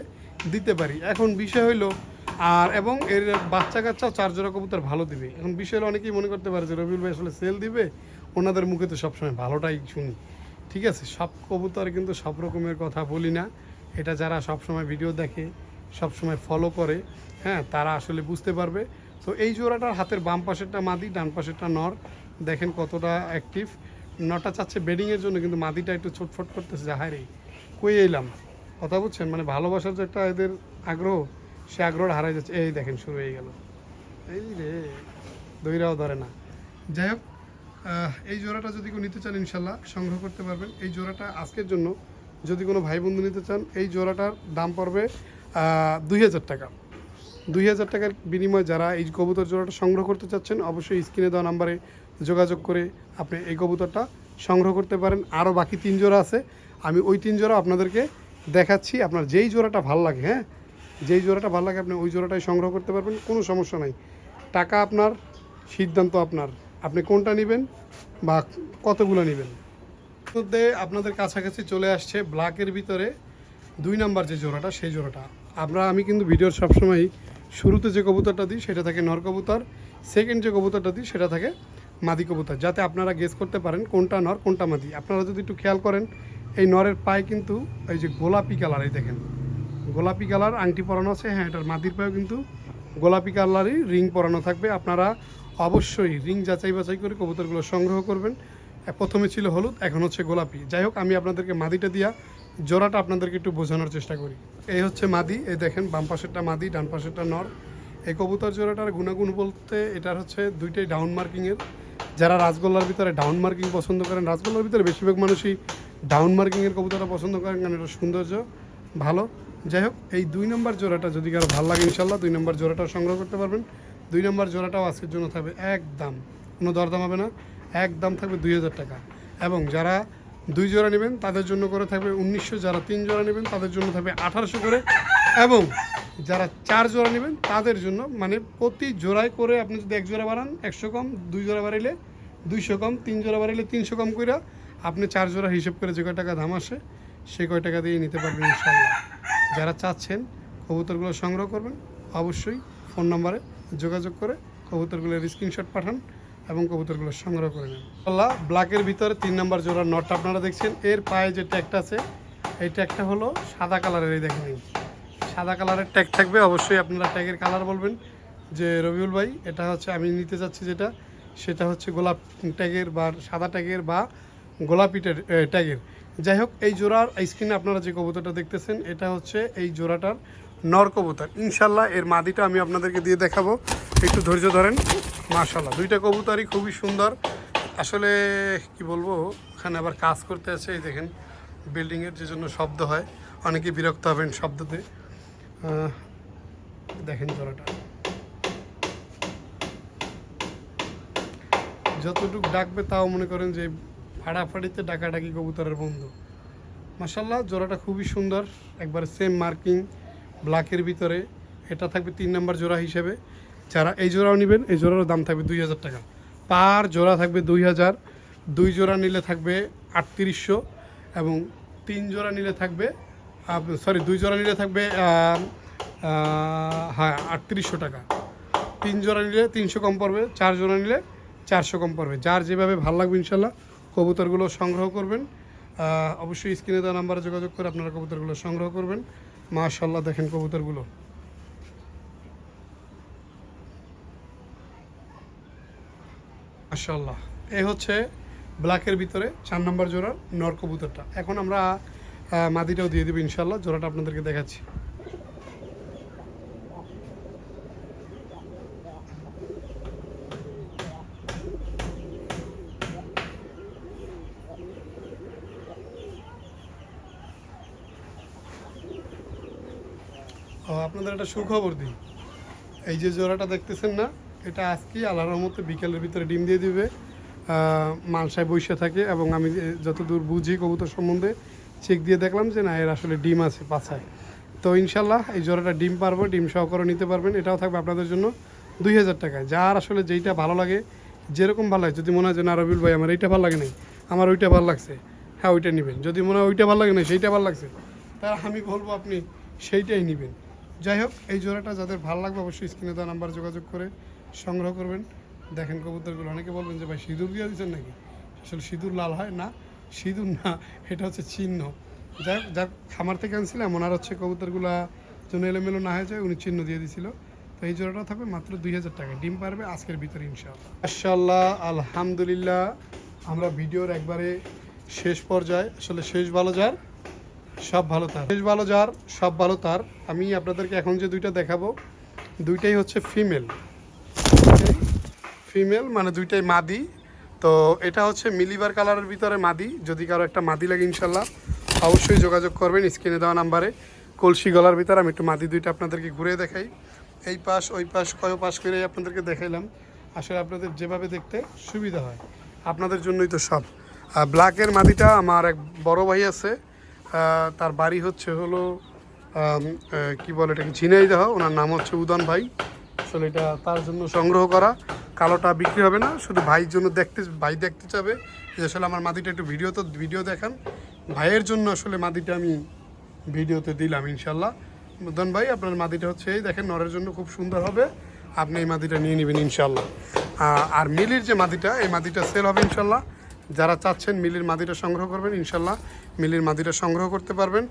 দিতে পারি। এখন বিষয় হইলো এবং এর বাচ্চা কাচ্চাও 4 জোড়া কবুতর ভালো দিবে। এখন বিষয় হলো অনেকেই মনে করতে পারে যে রবিউল ভাই আসলে সেল দিবে, ওনাদের মুখে তো সবসময় ভালোটাই শুনি। ঠিক আছে, সব কবুতর কিন্তু সব রকমের কথা বলি না, এটা যারা সবসময় ভিডিও দেখে, সবসময় ফলো করে, হ্যাঁ, তারা আসলে বুঝতে পারবে। তো এই জোড়াটার হাতের বাম পাশেরটা মাদি, ডান পাশেরটা নর, দেখেন কতটা অ্যাক্টিভ। নটা চাচ্ছে বেডিংয়ের জন্য, কিন্তু মাদিটা একটু ছটফট করতেছে যে হায় রে কই এলাম, কথা বুঝছেন, মানে ভালোবাসার যে একটা এদের আগ্রহ, সে আগ্রহটা হারাই যাচ্ছে। এই দেখেন শুরু হয়ে গেল, এই রে দইরাও ধরে না। যাই হোক, এই জোড়াটা যদি কেউ নিতে চান ইনশাল্লাহ সংগ্রহ করতে পারবেন। এই জোড়াটা আজকের জন্য যদি কোনো ভাই বন্ধু নিতে চান, এই জোড়াটার দাম পড়বে 2000 টাকা। 2000 টাকার বিনিময়ে যারা এই কবুতর জোড়াটা সংগ্রহ করতে চাচ্ছেন, অবশ্যই স্ক্রিনে দেওয়া নাম্বারে যোগাযোগ করে আপনি এই কবুতরটা সংগ্রহ করতে পারেন। আরও বাকি 3 জোড়া আছে, আমি ওই 3 জোড়া আপনাদেরকে দেখাচ্ছি। আপনার যেই জোড়াটা ভালো লাগে, হ্যাঁ, যেই জোড়াটা ভালো লাগে আপনি ওই জোড়াটাই সংগ্রহ করতে পারবেন, কোনো সমস্যা নাই। টাকা আপনার, সিদ্ধান্ত আপনার, আপনি কোনটা নেবেন বা কতগুলো নেবেন। মধ্যে আপনাদের কাছাকাছি চলে আসছে ব্ল্যাকের ভিতরে 2 নাম্বার যে জোড়াটা, সেই জোড়াটা আমি কিন্তু ভিডিওর সবসময় শুরুতে যে কবুতরটা দিই সেটা থাকে নর কবুতর, সেকেন্ড যে কবুতরটা দিই সেটা থাকে মাদি কবুতর, যাতে আপনারা গেস করতে পারেন কোনটা নর কোনটা মাদি। আপনারা যদি একটু খেয়াল করেন, এই নরের পায়ে কিন্তু এই যে গোলাপি কালার, এই দেখেন গোলাপি কালার আংটি পরানো আছে, হ্যাঁ, এটার মাদির পায়েও কিন্তু গোলাপি কালারই রিং পরানো থাকবে। আপনারা অবশ্যই রিং যাচাই বাছাই করে কবুতরগুলো সংগ্রহ করবেন। প্রথমে ছিল হলুদ, এখন হচ্ছে গোলাপি। যাই হোক, আমি আপনাদেরকে মাদিটা দিয়া জোড়াটা আপনাদেরকে একটু বোঝানোর চেষ্টা করি। এই হচ্ছে মাদি, এই দেখেন বাম পাশেরটা মাদি, ডান পাশেরটা নর। এই কবুতর জোড়াটার গুণাগুণ বলতে এটার হচ্ছে দুইটাই ডাউন মার্কিংয়ের। যারা রাজগোল্লার ভিতরে ডাউন মার্কিং পছন্দ করেন, রাজগোল্লার ভিতরে বেশিরভাগ মানুষই ডাউন মার্কিংয়ের কবুতরটা পছন্দ করেন, কারণ এটা সৌন্দর্য ভালো। যাই হোক, এই 2 নম্বর জোড়াটা যদি কারো ভালো লাগে ইনশাল্লাহ 2 নম্বর জোড়াটাও সংগ্রহ করতে পারবেন। 2 নম্বর জোড়াটাও আজকের জন্য থাকবে একদম, কোনো দরদাম হবে না, একদম থাকবে 2000 টাকা। এবং যারা 2 জোড়া নেবেন তাদের জন্য করে থাকবে 1900, যারা 3 জোড়া নেবেন তাদের জন্য থাকবে 1800 করে, এবং যারা 4 জোড়া নেবেন তাদের জন্য, মানে প্রতি জোড়ায় করে আপনি যদি 1 জোড়া বাড়ান 100 কম, 2 জোড়া বাড়াইলে 200 কম, 3 জোড়া বাড়াইলে 300 কম করে আপনি 4 জোড়া হিসেব করে যে কয় টাকা দাম আসে সে কয় টাকা দিয়ে নিতে পারবেন ইনশাল্লাহ। যারা চাচ্ছেন কবুতরগুলো সংগ্রহ করবেন, অবশ্যই ফোন নাম্বারে যোগাযোগ করে কবুতরগুলোর স্ক্রিনশট পাঠান এবং কবুতরগুলো সংগ্রহ করে নেন। আল্লাহ ব্ল্যাকের ভিতরে 3 নম্বর জোড়ার নটটা আপনারা দেখছেন, এর পায়ে যে ট্যাগটা আছে এই ট্যাগটা হলো সাদা কালারের। এই দেখেন, সাদা কালারের ট্যাগ থাকবে। অবশ্যই আপনারা ট্যাগের কালার বলবেন যে রবিউল ভাই এটা হচ্ছে আমি নিতে চাচ্ছি, যেটা সেটা হচ্ছে গোলাপ ট্যাগের বা সাদা ট্যাগের বা গোলাপি ট্যাগের। যাই হোক, এই জোড়ার স্ক্রিনে আপনারা যে কবুতরটা দেখতেছেন এটা হচ্ছে এই জোড়াটার নর কবুতর। ইনশাল্লাহ এর মাদিটা আমি আপনাদেরকে দিয়ে দেখাবো, একটু ধৈর্য ধরেন। মাশাল্লাহ দুইটা কবুতরই খুবই সুন্দর। আসলে কি বলবো, ওখানে আবার কাজ করতে আছে, এই দেখেন বিল্ডিংয়ের যে জন্য শব্দ হয়, অনেকে বিরক্ত হবেন শব্দতে। দেখেন জোড়াটা যতটুকু ডাকবে তাও মনে করেন যে ফাড়াফাড়িতে ডাকাডাকি কবুতরের বন্ধু। মাশাল্লাহ জোড়াটা খুবই সুন্দর, একবার সেম মার্কিং ব্ল্যাকের ভিতরে। এটা থাকবে 3 নম্বর জোড়া হিসেবে। যারা এই জোড়াও নেবেন এই জোড়ারও দাম থাকবে 2000 টাকা পার জোড়া, থাকবে 2000। 2 জোড়া নিলে থাকবে 3800 এবং 3 জোড়া নিলে থাকবে 2 জোড়া নিলে থাকবে হ্যাঁ 3800 টাকা। 3 জোড়া নিলে 300 কম পড়বে, 4 জোড়া নিলে 400 কম পড়বে। যার যেভাবে ভালো লাগবে ইনশাল্লাহ কবুতরগুলো সংগ্রহ করবেন। অবশ্যই স্ক্রিনে দেওয়া নাম্বারে যোগাযোগ করে আপনারা কবুতরগুলো সংগ্রহ করবেন। মাশাল্লাহ দেখেন কবুতরগুলো, মাশাল্লাহ। এই হচ্ছে ব্ল্যাকের ভিতরে 4 নম্বর জোড়ার নর কবুতরটা। এখন আমরা মাদিটাও দিয়ে দেবো ইনশাল্লাহ, জোড়াটা আপনাদেরকে দেখাচ্ছি। আপনাদের একটা সুখবর দিই, এই যে জোড়াটা দেখতেছেন না, এটা আজকেই আল্লাহর রহমতে বিকেলের ভিতরে ডিম দিয়ে দিবে। মালসায় বসে থাকে এবং আমি যতদূর বুঝি কবুতর সম্বন্ধে চেক দিয়ে দেখলাম যে না, এর আসলে ডিম আছে পাছায়। তো ইনশাল্লাহ এই জোড়াটা ডিম পারবো, ডিম সহকারে নিতে পারবেন। এটাও থাকবে আপনাদের জন্য 2000 টাকায়। যার আসলে যেইটা ভালো লাগে, যেরকম ভালো লাগে, যদি মনে হয় যে না রবিউল ভাই আমার এইটা ভালো লাগে নাই, আমার ওইটা ভালো লাগছে, হ্যাঁ ওইটা নেবেন। যদি মনে হয় ওইটা ভালো লাগে না, সেইটা ভালো লাগছে, তার আমি বলবো আপনি সেইটাই নেবেন। যাই হোক, এই জোড়াটা যাদের ভালো লাগবে অবশ্যই স্ক্রিনে দেওয়া নাম্বার যোগাযোগ করে সংগ্রহ করবেন। দেখেন কবুতরগুলো, অনেকে বলবেন যে ভাই সিঁদুর দিয়ে দিচ্ছেন নাকি? আসলে সিঁদুর লাল হয় না, সিঁদুর না, এটা হচ্ছে চিহ্ন। যাই হোক, যার খামার থেকে আনছিলাম ওনার হচ্ছে কবুতরগুলা যেন এলোমেলো না হয়ে যায়, উনি চিহ্ন দিয়ে দিয়েছিল। তো এই জোড়াটা থাকবে মাত্র 2000 টাকা, ডিম পারবে আজকের ভিতরে ইনশাআল্লাহ। মাশাআল্লাহ, আলহামদুলিল্লাহ, আমরা ভিডিওর একবারে শেষ পর্যায়ে। আসলে শেষ ভালো যার সব ভালো তার, শেষ ভালো যার সব ভালো তার। আমি আপনাদেরকে এখন যে দুইটা দেখাবো, দুইটাই হচ্ছে ফিমেল। ফিমেল মানে দুইটাই মাদি। তো এটা হচ্ছে মিলিবার কালারের ভিতরে মাদি। যদি কারো একটা মাদি লাগে ইনশাল্লাহ অবশ্যই যোগাযোগ করবেন স্ক্রিনে দেওয়া নাম্বারে। কলসি গলার ভিতরে আমি একটু মাদি দুইটা আপনাদেরকে ঘুরে দেখাই, এই পাশ ওই পাশ কয় পাশ করে আপনাদেরকে দেখাইলাম। আসলে আপনাদের যেভাবে দেখতে সুবিধা হয় আপনাদের জন্যই তো সব। ব্ল্যাকের মাদিটা আমার এক বড় ভাই আছে, তার বাড়ি হচ্ছে হলো কি বলে এটাকে, ঝিনাইদহ। ওনার নাম হচ্ছে উদন ভাই। আসলে এটা তার জন্য সংগ্রহ করা। কালোটা বিক্রি হবে না, শুধু ভাইয়ের জন্য ভাই দেখতে চাবে যে আসলে আমার মাদিটা একটু ভিডিও দেখান। ভাইয়ের জন্য আসলে মাদিটা আমি ভিডিওতে দিলাম ইনশাল্লাহ। উদন ভাই, আপনার মাদিটা হচ্ছে এই দেখেন, নরের জন্য খুব সুন্দর হবে, আপনি এই মাদিটা নিয়ে নেবেন ইনশাল্লাহ। আর মিলির যে মাদিটা, এই মাদিটা সেল হবে ইনশাল্লাহ। যারা চাচ্ছেন মিলির মাদিটা সংগ্রহ করবেন ইনশাল্লাহ মিলির মাদিটা সংগ্রহ করতে পারবেন।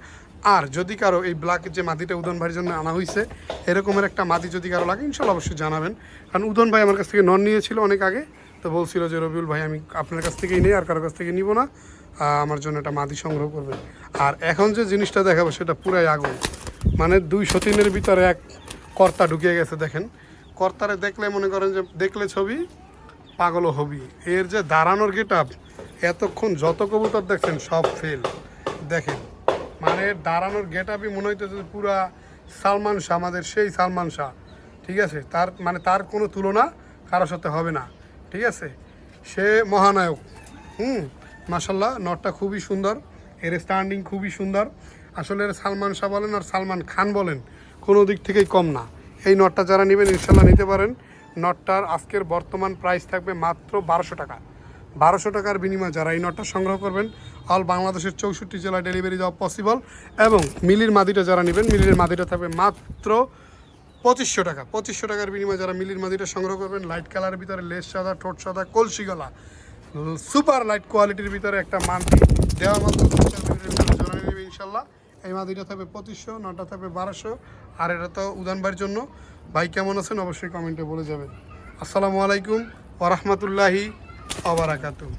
আর যদি কারো এই ব্ল্যাকের যে মাদিটা উদন ভাইয়ের জন্য আনা হয়েছে, এরকমের একটা মাদি যদি কারো লাগে ইনশাল্লাহ অবশ্যই জানাবেন। কারণ উদন ভাই আমার কাছ থেকে নন নিয়েছিল অনেক আগে, তো বলছিল যে রবিউল ভাই আমি আপনার কাছ থেকেই নেই, আর কারোর কাছ থেকে নিব না, আমার জন্য একটা মাদি সংগ্রহ করবেন। আর এখন যে জিনিসটা দেখাবো সেটা পুরাই আগুন, মানে 203-এর ভিতরে এক কর্তা ঢুকিয়ে গেছে। দেখেন কর্তারে দেখলে মনে করেন যে দেখলে ছবি পাগলও হবি। এর যে দাঁড়ানোর গেট আপ, এতক্ষণ যত কবুতর দেখছেন সব ফেল। দেখেন মানে দাঁড়ানোর গেট আপই মনে হইতেছে পুরা সালমান শাহ, আমাদের সেই সালমান শাহ। ঠিক আছে, তার মানে তার কোনো তুলনা কারোর সাথে হবে না। ঠিক আছে, সে মহানায়ক। মাশাল্লাহ, নটটা খুবই সুন্দর, এর স্ট্যান্ডিং খুবই সুন্দর। আসলে এর সালমান শাহ বলেন আর সালমান খান বলেন, কোনো দিক থেকেই কম না। এই নটটা যারা নেবেন ইনশাল্লাহ নিতে পারেন। নটটার আজকের বর্তমান প্রাইস থাকবে মাত্র 1200 টাকা। 1200 টাকার বিনিময়ে যারা এই নটটা সংগ্রহ করবেন, অল বাংলাদেশের 64 জেলায় ডেলিভারি দেওয়া পসিবল। এবং মিলির মাদিটা যারা নেবেন, মিলির মাদিটা থাকবে মাত্র 2500 টাকা। 2500 টাকার বিনিময়ে যারা মিলির মাদিটা সংগ্রহ করবেন, লাইট কালারের ভিতরে লেস সাদা, ঠোঁট সাদা, কলসি গলা, সুপার লাইট কোয়ালিটির ভিতরে একটা মাদি দেওয়া মাত্র জোড়া নেবে ইনশাল্লাহ। এই মাদিটা থাকবে 2500, নটা থাকবে 1200। আর এটা তো উদান ভাইয়ের জন্য। ভাই কেমন আছেন অবশ্যই কমেন্টে বলে যাবেন। আসসালামু আলাইকুম ওয়া রাহমাতুল্লাহি ওয়া বারাকাতুহু।